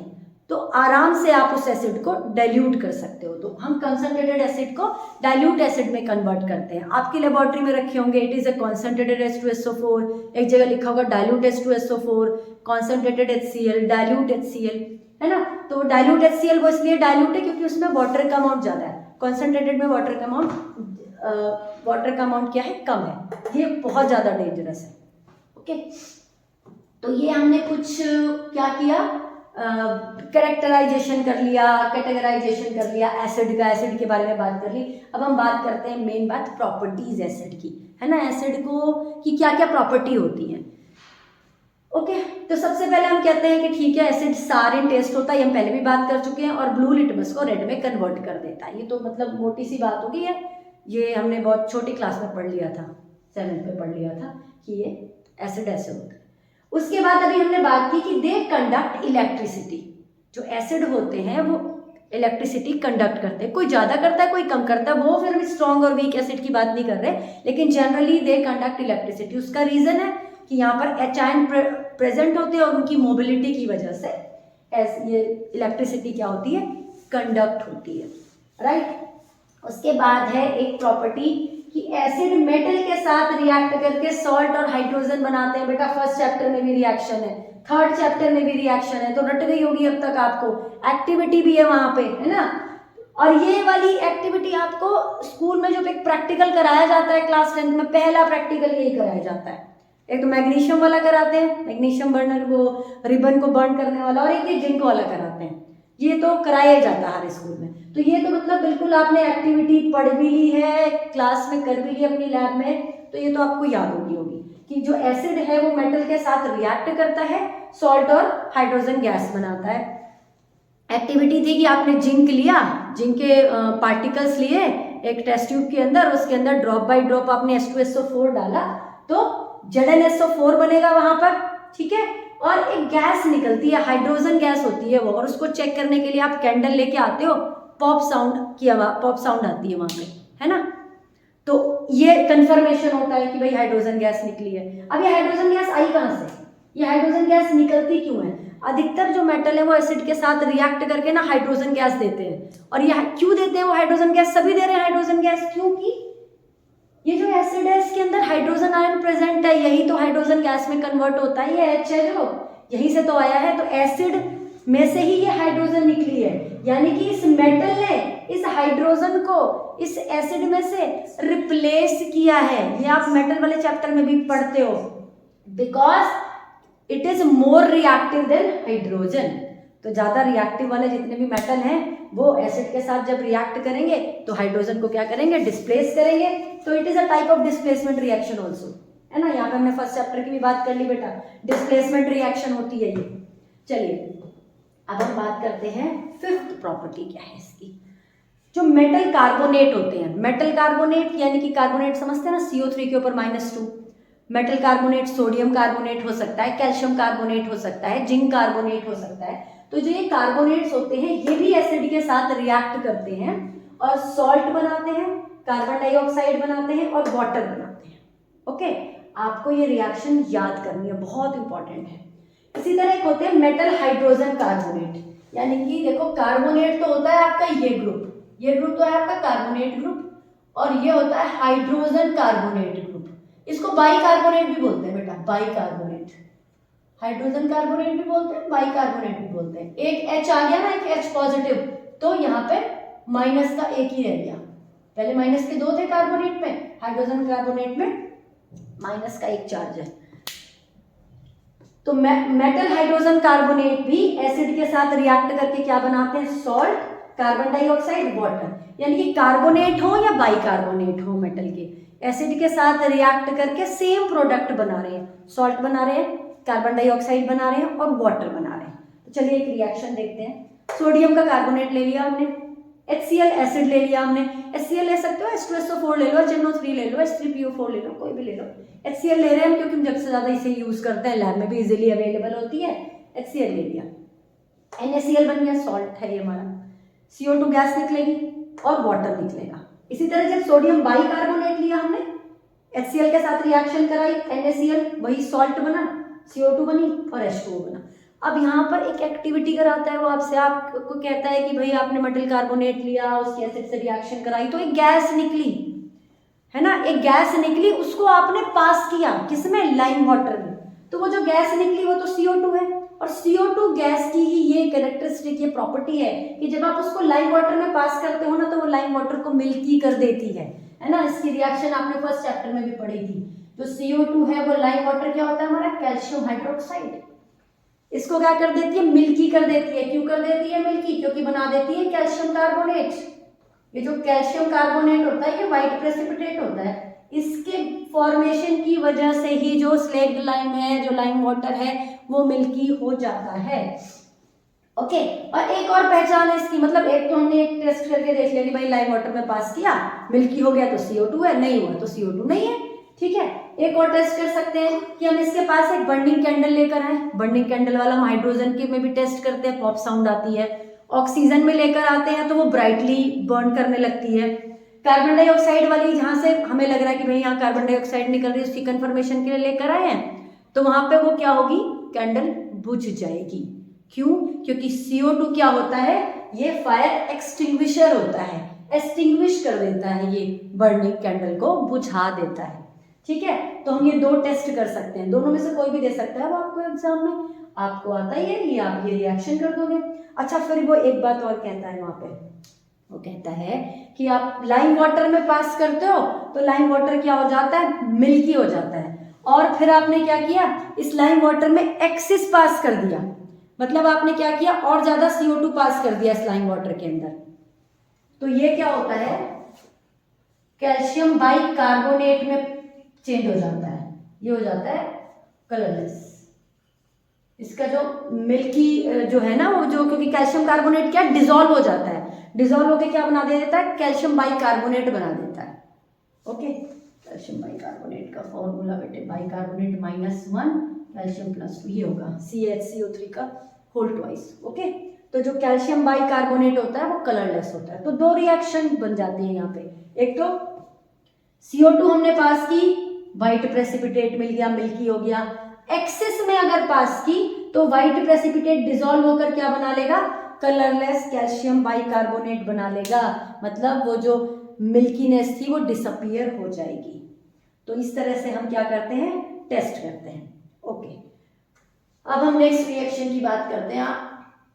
तो आराम से आप उस एसिड को डाइल्यूट कर सकते हो। तो हम कंसंट्रेटेड एसिड को डाइल्यूट एसिड में कन्वर्ट करते हैं। आपकी लेबोरेटरी में रखे होंगे it is a concentrated H2SO4, एक जगह लिखा होगा dilute H2SO4, concentrated HCl, dilute HCl, है ना। तो डाइल्यूट HCl वो इसलिए डाइल्यूट है क्योंकि उसमें वाटर का अमाउंट ज़्यादा है, कॉन्सेंट्रेटेड में वाटर का अमाउंट क्या है, कम है, ये बहुत ज़्यादा डेंजरस है। ओके, तो ये हमने कुछ क्या किया, कैरेक्टराइजेशन कर लिया, कैटेगराइजेशन कर लिया एसिड का, एसिड के बारे में बात कर ली। अब हम बात करते हैं मेन बात प्रॉपर्टीज एसिड की, है ना, एसिड को की क्या क्या प्रॉपर्टी होती है। ओके, तो सबसे पहले हम कहते हैं कि ठीक है एसिड सारे टेस्ट होता है, हम पहले भी बात कर चुके हैं, और ब्लू लिटमस को रेड में कन्वर्ट कर देता है। ये तो मतलब मोटी सी बात होगी, ये हमने बहुत छोटी क्लास में पढ़ लिया था, 7th में पढ़ लिया था कि ये एसिड ऐसे होता है। उसके बाद अभी हमने बात की कि दे कंडक्ट इलेक्ट्रिसिटी, जो एसिड होते हैं वो इलेक्ट्रिसिटी कंडक्ट करते हैं, कोई ज़्यादा करता है कोई कम करता है, वो फिर भी स्ट्रॉन्ग और वीक एसिड की बात नहीं कर रहे, लेकिन जनरली दे कंडक्ट इलेक्ट्रिसिटी। उसका रीज़न है कि यहाँ पर एच आयन प्रेजेंट होते हैं और उनकी मोबिलिटी की वजह से ये इलेक्ट्रिसिटी क्या होती है, कंडक्ट होती है, राइट। उसके बाद है एक प्रॉपर्टी कि एसिड मेटल के साथ रिएक्ट करके सॉल्ट और हाइड्रोजन बनाते हैं। बेटा फर्स्ट चैप्टर में भी रिएक्शन है, थर्ड चैप्टर में भी रिएक्शन है, तो रट गई होगी अब तक आपको, एक्टिविटी भी है वहां पे, है ना। और ये वाली एक्टिविटी आपको स्कूल में जो एक प्रैक्टिकल कराया जाता है क्लास 10th में, पहला प्रैक्टिकल यही कराया जाता है। एक तो मैग्नीशियम वाला कराते हैं, मैग्नीशियम बर्नर वो रिबन को बर्न करने वाला, और एक ये जिंक वाला कराते हैं, ये तो कराया जाता है हर स्कूल में। तो ये तो मतलब बिल्कुल आपने एक्टिविटी पढ़ भी ली है, क्लास में कर भी ली अपनी लैब में, तो ये तो आपको याद होगी कि जो एसिड है वो मेटल के साथ रिएक्ट करता है, सॉल्ट और हाइड्रोजन गैस बनाता है। एक्टिविटी थी कि आपने जिंक लिया, जिंक के पार्टिकल्स लिए एक टेस्ट ट्यूब के अंदर, उसके अंदर ड्रॉप बाई ड्रॉप आपने H2SO4 डाला तो ZnSO4 बनेगा वहां पर, ठीक है, और एक गैस निकलती है, हाइड्रोजन गैस होती है वो, और उसको चेक करने के लिए आप कैंडल लेके आते हो, पॉप साउंड आती है वहां पे, है ना। तो ये कंफर्मेशन होता है कि भाई हाइड्रोजन गैस निकली है। अब ये हाइड्रोजन गैस आई कहां से, ये हाइड्रोजन गैस निकलती क्यों है? अधिकतर जो मेटल है वो एसिड के साथ रिएक्ट करके ना हाइड्रोजन गैस देते हैं, और ये क्यों देते हैं वो हाइड्रोजन गैस, सभी दे रहे हैं हाइड्रोजन गैस, क्योंकि ये जो एसिड है इसके अंदर हाइड्रोजन आयन प्रेजेंट है, यही तो हाइड्रोजन गैस में कन्वर्ट होता है, ये H है जो यहीं से तो आया है, तो एसिड में से ही ये हाइड्रोजन निकली है, यानी कि इस मेटल ने इस हाइड्रोजन को इस एसिड में से रिप्लेस किया है। ये आप मेटल वाले चैप्टर में भी पढ़ते हो, because it is more reactive than hydrogen. तो ज्यादा रिएक्टिव वाले जितने भी मेटल हैं वो एसिड के साथ जब रिएक्ट करेंगे तो हाइड्रोजन को क्या करेंगे, डिस्प्लेस करेंगे। तो it is a type of displacement reaction also, है ना। यहाँ पे हमने फर्स्ट चैप्टर की भी बात कर ली बेटा, डिस्प्लेसमेंट रिएक्शन होती है ये। चलिए अब हम बात करते हैं फिफ्थ प्रॉपर्टी क्या है इसकी। जो मेटल कार्बोनेट होते हैं, मेटल कार्बोनेट यानी कि कार्बोनेट समझते हैं ना, CO3 के ऊपर -2, मेटल कार्बोनेट सोडियम कार्बोनेट हो सकता है, कैल्शियम कार्बोनेट हो सकता है, जिंक कार्बोनेट हो सकता है। तो जो ये कार्बोनेट्स होते हैं ये भी एसिड के साथ रिएक्ट करते हैं और सॉल्ट बनाते हैं, कार्बन डाइऑक्साइड बनाते हैं और वाटर बनाते हैं। ओके, आपको ये रिएक्शन याद करनी है, बहुत इंपॉर्टेंट है। इसी तरह एक होते हैं मेटल हाइड्रोजन कार्बोनेट, यानी कि देखो कार्बोनेट तो होता है आपका ये ग्रुप तो है आपका कार्बोनेट ग्रुप, और ये होता है हाइड्रोजन कार्बोनेट ग्रुप। इसको बाइकार्बोनेट भी बोलते हैं बेटा, बाइकार्बोनेट। हाइड्रोजन कार्बोनेट भी बोलते हैं, बाइकार्बोनेट भी बोलते हैं। एक H आ गया ना, एक H पॉजिटिव, तो यहाँ पे माइनस का एक ही रह गया। पहले माइनस के 2 थे कार्बोनेट में, हाइड्रोजन कार्बोनेट में माइनस का एक चार्ज है। तो मेटल हाइड्रोजन कार्बोनेट भी एसिड के साथ रिएक्ट करके क्या बनाते हैं? Salt, carbon dioxide, water. यानी कि कार्बोनेट हो या बाइकार्बोनेट हो मेटल के, एसिड के साथ रिएक्ट करके सेम प्रोडक्ट बना रहे हैं, सॉल्ट बना रहे हैं, कार्बन डाइऑक्साइड बना रहे हैं और वाटर बना रहे हैं। तो चलिए एक रिएक्शन देखते हैं। सोडियम का कार्बोनेट ले लिया हमने, HCl एसिड ले लिया हमने, HCl ले सकते हो, H2SO4 ले लो, HNO3 ले लो, H3PO4 ले लो, कोई भी ले लो। HCl ले रहे हैं हम क्योंकि हम सबसे ज्यादा इसे यूज करते हैं, लैब में भी इजीली अवेलेबल होती है। HCl ले लिया, NaCl बन गया, सॉल्ट है ये हमारा। CO2 गैस निकलेगी और वाटर निकलेगा। इसी तरह जब सोडियम बाइकार्बोनेट लिया हमने, HCl के साथ रिएक्शन कराई, NaCl वही सॉल्ट बना, CO2 बनी और H2O बना। अब यहाँ पर एक एक्टिविटी कराता है वो आपसे, आपको कहता है कि भाई आपने मेटल कार्बोनेट लिया, उसकी एसिड से रिएक्शन कराई तो एक गैस निकली, है ना, एक गैस निकली, उसको आपने पास किया किसमें? लाइम वाटर में। तो वो जो गैस निकली वो तो CO2 है, और CO2 गैस की ही ये कैरेक्टरिस्टिक, ये प्रॉपर्टी है कि जब आप उसको लाइम वाटर में पास करते हो ना, तो वो लाइम वाटर को मिल्की कर देती है ना। इसकी रिएक्शन आपने फर्स्ट चैप्टर में भी पढ़ी थी। जो CO2 है वो लाइम वाटर क्या होता है हमारा? Calcium hydroxide. इसको क्या कर देती है? मिल्की कर देती है। क्यों कर देती है मिल्की? क्योंकि बना देती है कैल्शियम कार्बोनेट। ये जो कैल्शियम कार्बोनेट होता है ये व्हाइट प्रेसिपिटेट होता है। इसके फॉर्मेशन की वजह से ही जो स्लेग्ड लाइम है, जो लाइम वाटर है, वो मिल्की हो जाता है। ओके, और एक और पहचान है इसकी, मतलब एक तो हमने एक टेस्ट करके देख लिया कि भाई लाइम वाटर में पास किया, मिल्की हो गया तो CO2 है, नहीं हुआ तो CO2 नहीं है। ठीक है, एक और टेस्ट कर सकते हैं कि हम इसके पास एक बर्निंग कैंडल लेकर आए। बर्निंग कैंडल वाला हम हाइड्रोजन के में भी टेस्ट करते हैं, पॉप साउंड आती है। ऑक्सीजन में लेकर आते हैं तो वो ब्राइटली बर्न करने लगती है। कार्बन डाइऑक्साइड वाली जहां से हमें लग रहा है कि भाई यहाँ कार्बन डाइऑक्साइड निकल रही है, उसकी कंफर्मेशन के लिए लेकर आए हैं, तो वहां पे वो क्या होगी? कैंडल बुझ जाएगी। क्यों? क्योंकि CO2 क्या होता है? ये फायर एक्सटिंग्विशर होता है, एक्सटिंग्विश कर देता है, ये बर्निंग कैंडल को बुझा देता है। ठीक है, तो हम ये 2 टेस्ट कर सकते हैं, दोनों में से कोई भी दे सकता है वो आपको एग्जाम में, आपको आता ही है, ये आप ये रिएक्शन कर दोगे। अच्छा, फिर वो एक बात और कहता है वहां पे, वो कहता है कि आप लाइम वाटर में पास करते हो तो लाइम वाटर क्या हो जाता है? मिल्की हो जाता है। और फिर आपने क्या किया? इस लाइम वाटर में एक्सिस पास कर दिया, मतलब आपने क्या किया? और ज्यादा CO2 पास कर दिया इस लाइम वाटर के अंदर। तो ये क्या होता है? कैल्शियम बाइकार्बोनेट में चेंज हो जाता है, ये हो जाता है कलरलेस। इसका जो मिल्की जो है ना, वो जो, क्योंकि कैल्शियम कार्बोनेट क्या डिसॉल्व हो जाता है, डिसॉल्व होकर क्या बना देता है? कैल्शियम बाइकार्बोनेट बना देता है। ओके, कैल्शियम बाइकार्बोनेट का फॉर्मूला बेटे, बाइकार्बोनेट -1 कैल्शियम +2, ये होगा CaHCO3 का होल ट्वाइस। ओके, तो जो कैल्शियम बाइकार्बोनेट होता है वो कलरलेस होता है। तो 2 रिएक्शन बन जाती है यहाँ पे, एक तो CO2 हमने पास की, व्हाइट प्रेसिपिटेट मिल गया, मिल्की हो गया। एक्सेस में अगर पास की तो व्हाइट प्रेसिपिटेट डिसॉल्व होकर क्या बना लेगा? कलरलेस कैल्शियम बाइकार्बोनेट बना लेगा, मतलब वो जो मिल्कीनेस थी वो डिसअपीयर हो जाएगी। तो इस तरह से हम क्या करते हैं? टेस्ट करते हैं। ओके, अब हम नेक्स्ट रिएक्शन की बात करते हैं।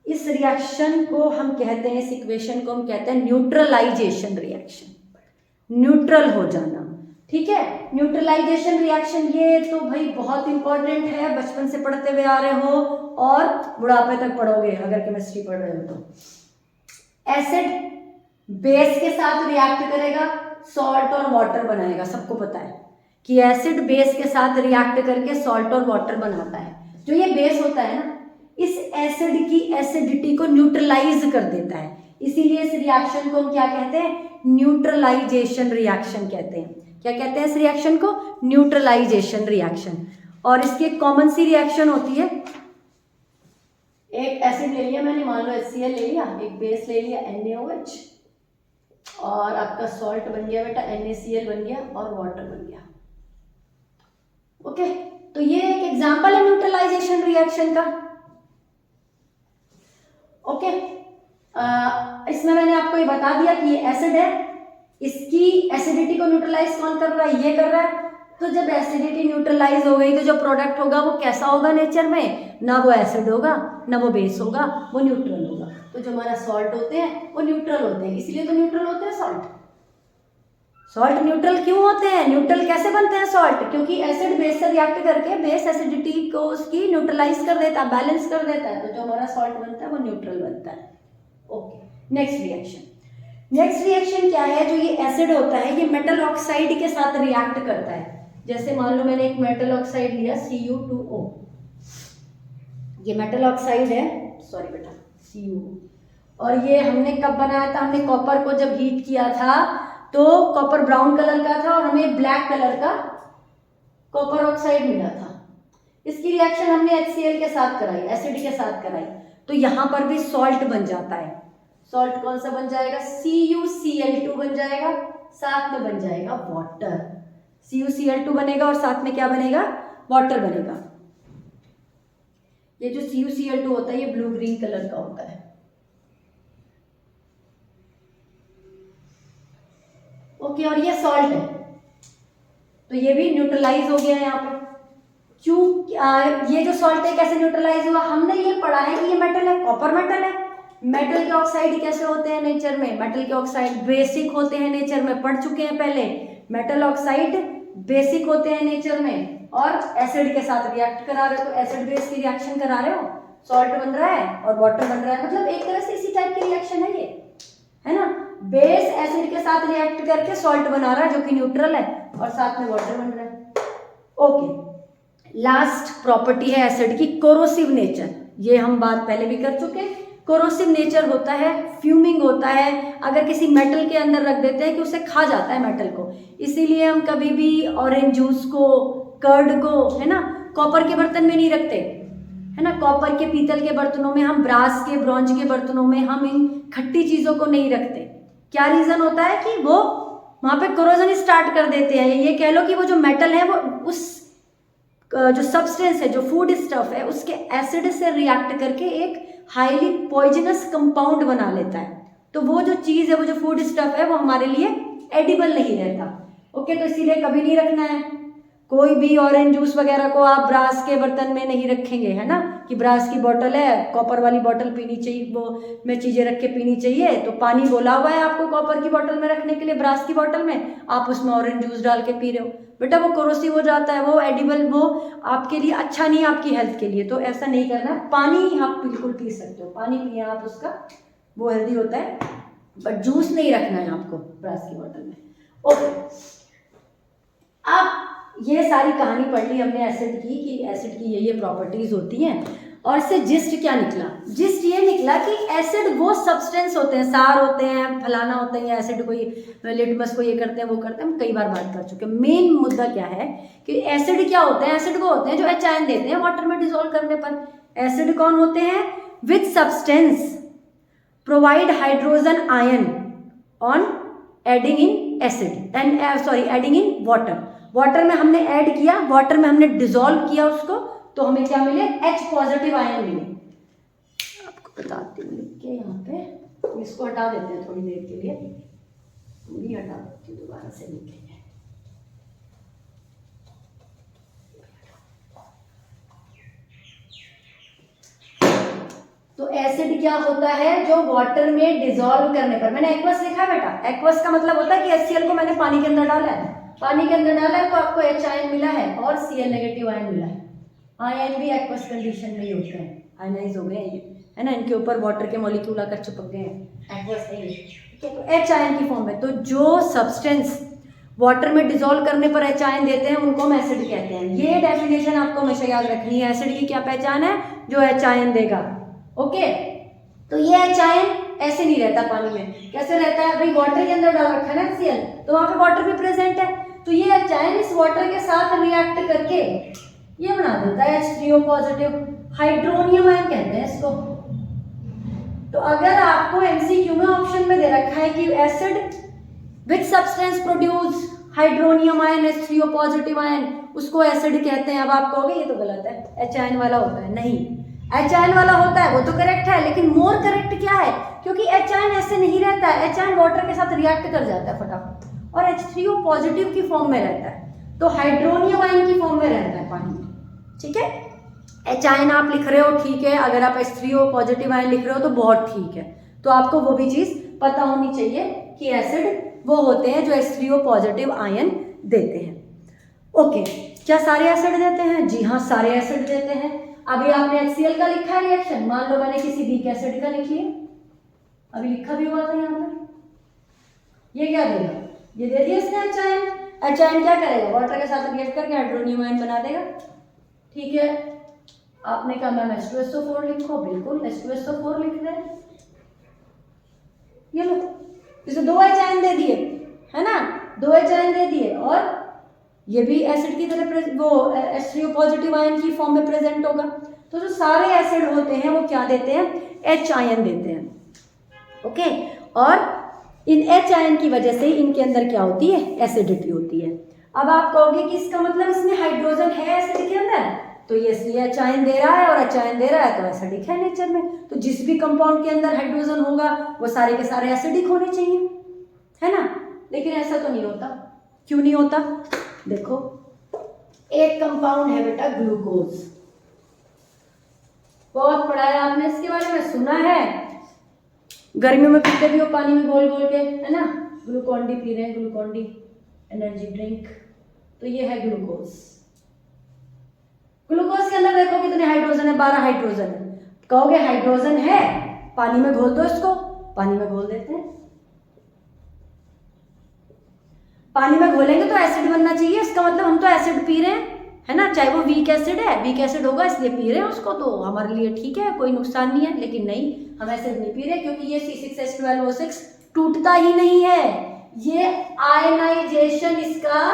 इस रिएक्शन को हम कहते हैं, इस इक्वेशन को हम कहते हैं न्यूट्रलाइजेशन रिएक्शन, न्यूट्रल हो जाना। ठीक है, न्यूट्रलाइजेशन रिएक्शन ये तो भाई बहुत इंपॉर्टेंट है, बचपन से पढ़ते हुए आ रहे हो और बुढ़ापे तक पढ़ोगे अगर केमिस्ट्री पढ़ रहे हो तो। एसिड बेस के साथ रिएक्ट करेगा, सॉल्ट और वाटर बनाएगा। सबको पता है कि एसिड बेस के साथ रिएक्ट करके सॉल्ट और वाटर बनाता है। जो ये बेस होता है ना, इस एसिड की एसिडिटी को न्यूट्रलाइज कर देता है, इसीलिए इस रिएक्शन को हम क्या कहते हैं? न्यूट्रलाइजेशन रिएक्शन कहते हैं। क्या कहते हैं इस रिएक्शन को? Neutralisation reaction. और इसकी एक कॉमन सी रिएक्शन होती है, एक एसिड ले लिया मैंने, मान लो HCl ले लिया, एक बेस ले लिया NaOH, और आपका सॉल्ट बन गया बेटा NaCl बन गया, और वाटर बन गया। ओके, तो ये एक एग्जांपल है न्यूट्रलाइजेशन रिएक्शन का। ओके, इसमें मैंने आपको ये बता दिया कि ये एसिड है, इसकी एसिडिटी को न्यूट्रलाइज कौन कर रहा है? ये कर रहा है। तो जब एसिडिटी न्यूट्रलाइज हो गई तो जो प्रोडक्ट होगा वो कैसा होगा नेचर में? ना वो एसिड होगा ना वो बेस होगा, वो न्यूट्रल होगा। तो जो हमारा सॉल्ट होते हैं वो न्यूट्रल होते हैं, इसलिए तो न्यूट्रल होते हैं सॉल्ट। सॉल्ट न्यूट्रल क्यों होते हैं? न्यूट्रल कैसे बनते हैं सॉल्ट? क्योंकि एसिड बेस से रिएक्ट करके बेस एसिडिटी को उसकी न्यूट्रलाइज कर देता है, बैलेंस कर देता है। तो जो हमारा सॉल्ट बनता है वो न्यूट्रल बनता है। Okay, next reaction. Next reaction क्या है? जो ये एसिड होता है ये मेटल ऑक्साइड के साथ रिएक्ट करता है। जैसे मान लो मैंने एक मेटल ऑक्साइड लिया Cu2O, ये मेटल ऑक्साइड है, सॉरी बेटा Cu, और ये हमने कब बनाया था? हमने कॉपर को जब हीट किया था तो कॉपर ब्राउन कलर का था और हमें ब्लैक कलर का कॉपर ऑक्साइड मिला था। इसकी रिएक्शन हमने HCl के साथ कराई, एसिड के साथ कराई, तो यहाँ पर भी सॉल्ट बन जाता है। सॉल्ट कौन सा बन जाएगा? CuCl2 बन जाएगा, साथ में बन जाएगा वाटर। CuCl2 बनेगा और साथ में क्या बनेगा? वाटर बनेगा। ये जो CuCl2 होता है ये ब्लू ग्रीन कलर का होता है। ओके, और ये सॉल्ट है, तो ये भी न्यूट्रलाइज हो गया है यहाँ पे। क्यों ये जो सॉल्ट है कैसे न्यूट्रलाइज हुआ? हमने ये पढ़ा है कि ये मेटल है, कॉपर मेटल है। मेटल के ऑक्साइड कैसे होते हैं नेचर में? मेटल के ऑक्साइड बेसिक होते हैं नेचर में, पढ़ चुके हैं पहले। मेटल ऑक्साइड बेसिक होते हैं नेचर में और एसिड के साथ रिएक्ट करा रहे हो, तो एसिड बेस की रिएक्शन करा रहे हो, सॉल्ट बन रहा है और वाटर बन रहा है। मतलब एक तरह से इसी टाइप की रिएक्शन है ये, है ना? बेस एसिड के साथ रिएक्ट करके सॉल्ट बना रहा है जो कि न्यूट्रल है और साथ में वाटर बन रहा है। ओके, लास्ट प्रॉपर्टी है एसिड की कोरोसिव नेचर। ये हम बात पहले भी कर चुके हैं। कोरोसिव नेचर होता है, फ्यूमिंग होता है, अगर किसी मेटल के अंदर रख देते हैं कि उसे खा जाता है मेटल को। इसीलिए हम कभी भी ऑरेंज जूस को, कर्ड को, है ना, कॉपर के बर्तन में नहीं रखते, है ना। कॉपर के, पीतल के बर्तनों में, हम ब्रास के, ब्रॉन्ज के बर्तनों में हम इन खट्टी चीजों को नहीं रखते। क्या रीजन होता है कि वो वहां पे कोरोजन स्टार्ट कर देते हैं। ये कह लो कि वो जो मेटल है वो उस जो सब्सटेंस है, जो फूड स्टफ है, उसके एसिड से रिएक्ट करके एक हाईली पॉइजनस कंपाउंड बना लेता है। तो वो जो चीज है, वो जो फूड स्टफ है, वो हमारे लिए एडिबल नहीं रहता। ओके, तो इसीलिए कभी नहीं रखना है। कोई भी ऑरेंज जूस वगैरह को आप ब्रास के बर्तन में नहीं रखेंगे, है ना, कि ब्रास की बोतल है, कॉपर वाली बोतल पीनी चाहिए, वो में चीजें रख के पीनी चाहिए, तो पानी बोला हुआ है आपको कॉपर की बोतल में रखने के लिए, ब्रास की बोतल में, आप उसमें ऑरेंज जूस डाल के पी रहे हो, बेटा वो कोरोसिव हो जाता है, वो एडिबल, वो आपके लिए अच्छा नहीं है, आपकी हेल्थ के लिए। तो ऐसा नहीं करना। पानी आप बिल्कुल पी सकते हो, पानी पिए आप उसका, वो हेल्दी होता है, बट जूस नहीं रखना है आपको ब्रास की बोतल में। ओके, अब ये सारी कहानी पढ़ ली हमने एसिड की कि एसिड की ये प्रॉपर्टीज होती हैं। और इससे जिस्ट क्या निकला? जिस्ट ये निकला कि एसिड वो सब्सटेंस होते हैं, सार होते हैं, फलाना होते हैं, एसिड कोई लिटमस को ये करते हैं, वो करते हैं, हम कई बार बात कर चुके हैं। मेन मुद्दा क्या है कि एसिड क्या होते हैं? एसिड वो होते हैं जो H आयन देते हैं वाटर में डिसॉल्व करने पर। एसिड कौन होते हैं? Which substance provide hydrogen ion on adding in acid and adding in water. Water में हमने ऐड किया, वाटर में हमने डिसॉल्व किया उसको, तो हमें क्या मिले? H पॉजिटिव आयन मिले। आपको बताती हूँ लिख के यहाँ पे, इसको हटा देते हैं थोड़ी देर के लिए, पूरी हटा देती हूँ, दोबारा से लिखेंगे। तो एसिड क्या होता है? जो वाटर में डिसॉल्व करने पर, मैंने एक्वस लिखा है बेटा, एक्वस का मतलब होता है कि HCl को मैंने पानी के अंदर डाला है, पानी के अंदर डाला है तो आपको H आयन मिला है और Cl नेगेटिव आयन मिला है। आयन भी एक्वस कंडीशन में ही होते हैं, आयनाइज हो गए हैं ये, है ना, इनके ऊपर वाटर के मॉलिक्यूल आकर चिपक गए हैं, एक्वस है ये, ठीक है। तो H आयन की फॉर्म में, तो जो सब्सटेंस वाटर में डिसॉल्व करने पर H आयन देते हैं उनको हम एसिड कहते हैं। ये डेफिनेशन आपको हमेशा याद रखनी है। एसिड की क्या पहचान है? जो H आयन देगा। ओके, तो ये H आयन ऐसे नहीं रहता पानी में, कैसे रहता है? भाई वाटर के अंदर डाल रखा है ना Cl, तो वहां पे वाटर भी प्रेजेंट है, तो ये H आयन इस वाटर के साथ रिएक्ट करके ये बना देता है H3O पॉजिटिव, हाइड्रोनियम आयन कहते हैं इसको। तो अगर आपको MCQ में ऑप्शन में दे रखा है कि acid which substance produce hydronium ion H3O positive ion, उसको एसिड कहते हैं, अब आप कहोगे ये तो गलत है, H आयन वाला होता है। नहीं, HN वाला होता है वो तो करेक्ट है, लेकिन मोर करेक्ट क्या है, क्योंकि HN ऐसे नहीं रहता है, HN वाटर के साथ रिएक्ट कर जाता है फटाफट और H3O पॉजिटिव की फॉर्म में रहता है, तो हाइड्रोनियम आयन की फॉर्म में रहता है पानी में, ठीक है। HN आप लिख रहे हो ठीक है, अगर आप H3O पॉजिटिव आयन लिख रहे हो तो बहुत ठीक है, तो आपको वो भी चीज पता होनी चाहिए कि एसिड वो होते हैं जो H3O पॉजिटिव आयन देते हैं। ओके, क्या सारे एसिड देते हैं? जी हाँ, सारे एसिड देते हैं। अभी आपने HCl का लिखा है रिएक्शन, मान लो मैंने किसी वीक एसिड का लिख लिया, अभी लिखा भी हुआ था यहाँ पर, ये क्या देगा, ये दे दिया इसने HN। HN क्या करेगा, वाटर के साथ रिएक्ट करके हाइड्रोनियम आयन बना देगा, ठीक है। आपने कहा मैम H2SO4 लिखो, बिल्कुल H2SO4 लिख रहे हैं, ये लो, इसे 2 HN दे दिए, है ना, 2 HN दे दिए, और ये भी एसिड की तरह वो H3O पॉजिटिव आयन की फॉर्म में प्रेजेंट होगा। तो जो सारे एसिड होते हैं वो क्या देते हैं, H आयन देते हैं, ओके। और इन H आयन की वजह से इनके अंदर क्या होती है, एसिडिटी होती है। अब आप कहोगे कि इसका मतलब इसमें हाइड्रोजन है एसिड के अंदर, तो ये इसलिए H आयन दे रहा है, और H आयन दे रहा है तो एसिडिक है नेचर में, तो जिस भी कंपाउंड के अंदर हाइड्रोजन होगा वो सारे के सारे एसिडिक होने चाहिए, है ना। लेकिन ऐसा तो नहीं होता, क्यों नहीं होता, देखो एक कंपाउंड है बेटा ग्लूकोज, बहुत पढ़ा है आपने इसके बारे में, सुना है, गर्मियों में पीते भी हो पानी में घोल घोल के, है ना, ग्लूकॉन डी पी रहे हैं, ग्लूकॉन डी एनर्जी ड्रिंक, तो ये है ग्लूकोज। ग्लूकोज के अंदर देखो कितने हाइड्रोजन है, 12 हाइड्रोजन है। कहोगे हाइड्रोजन है, पानी में घोल दो इसको, पानी में घोल देते हैं, पानी में घोलेंगे तो एसिड बनना चाहिए, इसका मतलब हम तो एसिड पी रहे हैं, है ना, चाहे वो वीक एसिड है, वीक एसिड होगा इसलिए पी रहे हैं उसको, तो हमारे लिए ठीक है, कोई नुकसान नहीं है। लेकिन नहीं, हम एसिड नहीं पी रहे, क्योंकि ये C6H12O6 टूटता ही नहीं है, ये आयनाइजेशन इसका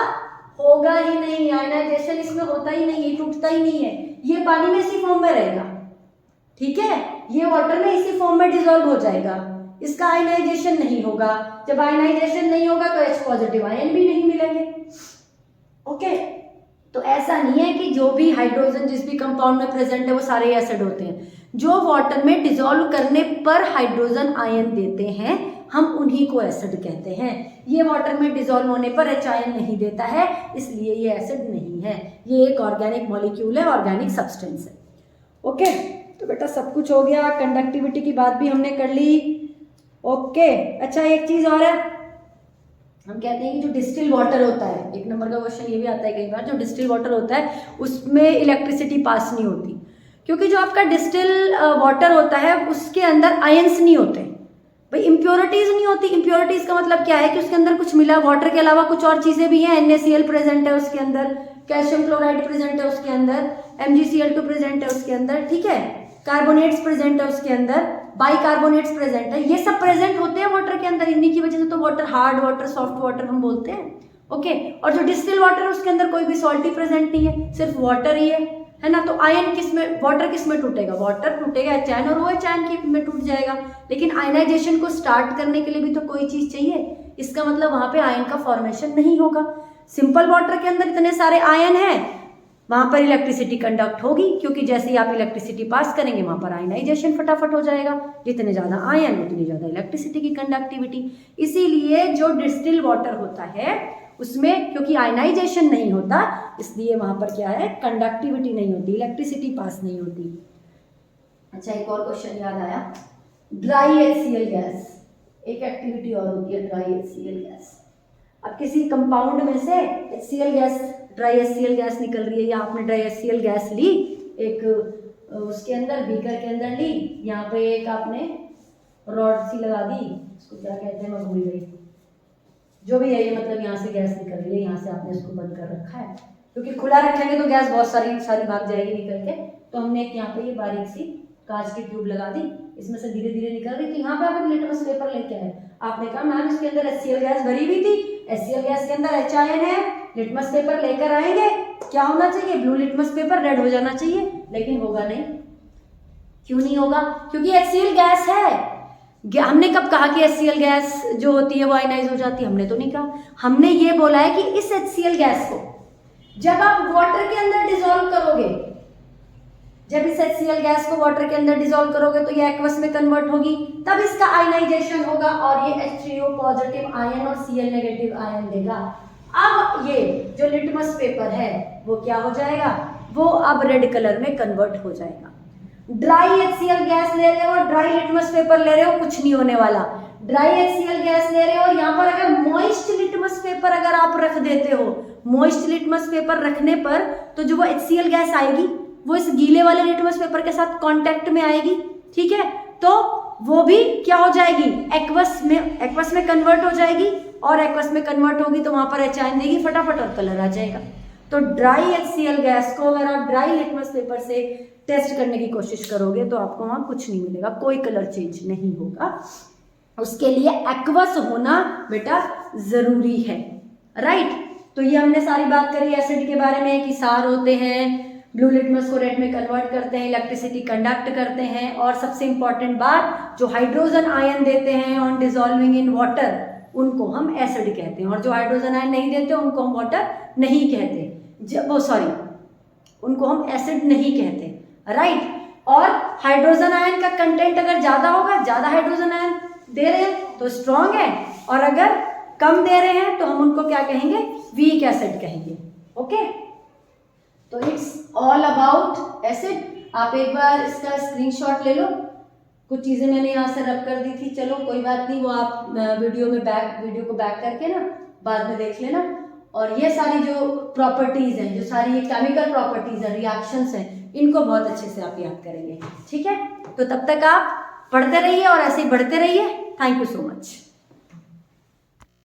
होगा ही नहीं, आयनाइजेशन इसमें होता ही नहीं है, टूटता ही नहीं है, ये पानी में इसी फॉर्म में रहेगा, ठीक है, ये वाटर में इसी फॉर्म में डिसॉल्व हो जाएगा, इसका आयनाइजेशन नहीं होगा। जब आयनाइजेशन नहीं होगा तो H पॉजिटिव आयन भी नहीं मिलेंगे, ओके। तो ऐसा नहीं है कि जो भी हाइड्रोजन जिस भी कंपाउंड में प्रेजेंट है वो सारे एसिड होते हैं, जो वाटर में डिसॉल्व करने पर हाइड्रोजन आयन देते हैं हम उन्हीं को एसिड कहते हैं। ये वाटर में डिसॉल्व होने पर H आयन नहीं देता है, इसलिए ये एसिड नहीं है, ये एक ऑर्गेनिक मॉलिक्यूल है, ऑर्गेनिक सब्सटेंस है, ओके। तो बेटा सब कुछ हो गया, कंडक्टिविटी की बात भी हमने कर ली, ओके। अच्छा, एक चीज और है, हम कहते हैं कि जो डिस्टिल वाटर होता है, 1 नंबर का क्वेश्चन ये भी आता है कई बार, जो डिस्टिल वाटर होता है उसमें इलेक्ट्रिसिटी पास नहीं होती, क्योंकि जो आपका डिस्टिल वाटर होता है उसके अंदर आयंस नहीं होते, भाई इम्प्योरिटीज नहीं होती। इम्प्योरिटीज का मतलब क्या है कि उसके अंदर कुछ मिला, वाटर के अलावा कुछ और चीजें भी हैं, NaCl प्रेजेंट है उसके अंदर, कैल्शियम क्लोराइड प्रेजेंट है उसके अंदर, MgCl2 प्रेजेंट है उसके अंदर, ठीक है, कार्बोनेट्स प्रेजेंट है उसके अंदर, बाइकार्बोनेट्स प्रेजेंट है, ये सब प्रेजेंट होते हैं वाटर के अंदर, इन्हीं की वजह से तो water hard water, soft water हम बोलते हैं, ओके। और जो डिस्टिल वाटर है उसके अंदर कोई भी सॉल्ट ही प्रेजेंट नहीं है, सिर्फ वाटर ही है ना। तो आयन किस में, वाटर किस में टूटेगा, वाटर टूटेगा H आयन, और वो H आयन की में टूट जाएगा। लेकिन आयनाइजेशन को स्टार्ट करने के लिए भी तो कोई चीज चाहिए, इसका मतलब वहां पे आयन का फॉर्मेशन नहीं होगा। सिंपल वाटर के अंदर इतने सारे आयन हैं, वहां पर इलेक्ट्रिसिटी कंडक्ट होगी, क्योंकि जैसे ही आप इलेक्ट्रिसिटी पास करेंगे वहां पर आयनाइजेशन फटाफट हो जाएगा, जितने ज्यादा आयन उतनी ज्यादा इलेक्ट्रिसिटी की कंडक्टिविटी। इसीलिए जो डिस्टिल वाटर होता है उसमें क्योंकि आयनाइजेशन नहीं होता, इसलिए वहां पर क्या है, कंडक्टिविटी नहीं होती, इलेक्ट्रिसिटी पास नहीं होती। अच्छा, एक और क्वेश्चन याद आया, ड्राई HCl गैस, एक एक्टिविटी और होती है ड्राई HCl गैस। अब किसी कंपाउंड में से HCl gas, dry HCl gas निकल रही है, या आपने ड्राई HCl गैस ली, एक उसके अंदर बीकर के अंदर ली, यहाँ पे एक आपने रॉड सी लगा दी, उसको क्या कहते हैं मैं भूल गई, जो भी है ये, मतलब यहाँ से गैस निकल रही है, यहाँ से आपने इसको बंद कर रखा है, क्योंकि खुला रखेंगे तो गैस बहुत सारी भाग जाएगी निकल के, तो हमने एक यहाँ पे ये बारीक सी कांच की ट्यूब लगा दी, इसमें से धीरे धीरे निकल रही थी। यहाँ पे आप एक लिटमस पेपर लेके आए, आपने कहा मैम इसके अंदर HCl गैस भरी हुई थी, HCl गैस के अंदर H आयन है, लिटमस पेपर लेकर आएंगे, क्या होना चाहिए, ब्लू लिटमस पेपर, रेड हो जाना चाहिए, लेकिन होगा नहीं। क्यों नहीं होगा, क्योंकि HCl गैस है। हमने कब कहा कि HCl गैस जो होती है वो आयनाइज हो जाती है, हमने तो नहीं कहा, हमने ये बोला है कि इस HCl गैस को जब आप वाटर के अंदर डिसॉल्व करोगे, जब इस HCl गैस को वाटर के अंदर डिसॉल्व करोगे तो ये एक्वस में कन्वर्ट होगी, तब इसका आयनाइजेशन होगा और ये H3O पॉजिटिव आयन और Cl नेगेटिव आयन देगा। अब ये जो लिटमस पेपर है वो क्या हो जाएगा, वो अब रेड कलर में कन्वर्ट हो जाएगा। ड्राई HCl गैस ले रहे हो और ड्राई लिटमस पेपर ले रहे हो, कुछ नहीं होने वाला। ड्राई HCl गैस ले रहे हो और यहाँ पर अगर मॉइस्ट लिटमस पेपर अगर आप रख देते हो, मॉइस्ट लिटमस पेपर रखने पर तो जो वो HCl गैस आएगी वो इस गीले वाले लिटमस पेपर के साथ कांटेक्ट में आएगी, ठीक है, तो वो भी क्या हो जाएगी, एक्वस में कन्वर्ट हो जाएगी और एक्वस में कन्वर्ट होगी तो वहां पर H आयन देगी फटाफट और कलर आ जाएगा। तो ड्राई HCl गैस को अगर आप ड्राई लिटमस पेपर से टेस्ट करने की कोशिश करोगे तो आपको वहां कुछ नहीं मिलेगा, कोई कलर चेंज नहीं होगा। उसके लिए एक्वस होना बेटा जरूरी है, राइट। तो ये हमने सारी बात करी एसिड के बारे में कि सार होते हैं, ब्लू लिटमस को रेड में कन्वर्ट करते हैं, इलेक्ट्रिसिटी कंडक्ट करते हैं, और सबसे इंपॉर्टेंट बात जो हाइड्रोजन आयन देते हैं ऑन डिसॉल्विंग इन वाटर उनको हम एसिड कहते हैं, और जो हाइड्रोजन आयन नहीं देते उनको हम वाटर नहीं कहते, उनको हम एसिड नहीं कहते, राइट। और हाइड्रोजन आयन का कंटेंट अगर ज्यादा होगा, ज्यादा हाइड्रोजन आयन दे रहे हैं तो स्ट्रॉन्ग है, और अगर कम दे रहे हैं तो हम उनको क्या कहेंगे, वीक एसिड कहेंगे, ओके। तो इट्स ऑल अबाउट एसिड। आप एक बार इसका स्क्रीनशॉट ले लो, कुछ चीजें मैंने यहाँ से रब कर दी थी, चलो कोई बात नहीं, वो आप वीडियो को बैक करके ना बाद में देख लेना। और ये सारी जो प्रॉपर्टीज हैं, जो सारी ये केमिकल प्रॉपर्टीज हैं, रिएक्शंस हैं, इनको बहुत अच्छे से आप याद करेंगे, ठीक है। तो तब तक आप पढ़ते रहिए और ऐसे ही बढ़ते रहिए। Thank you so much.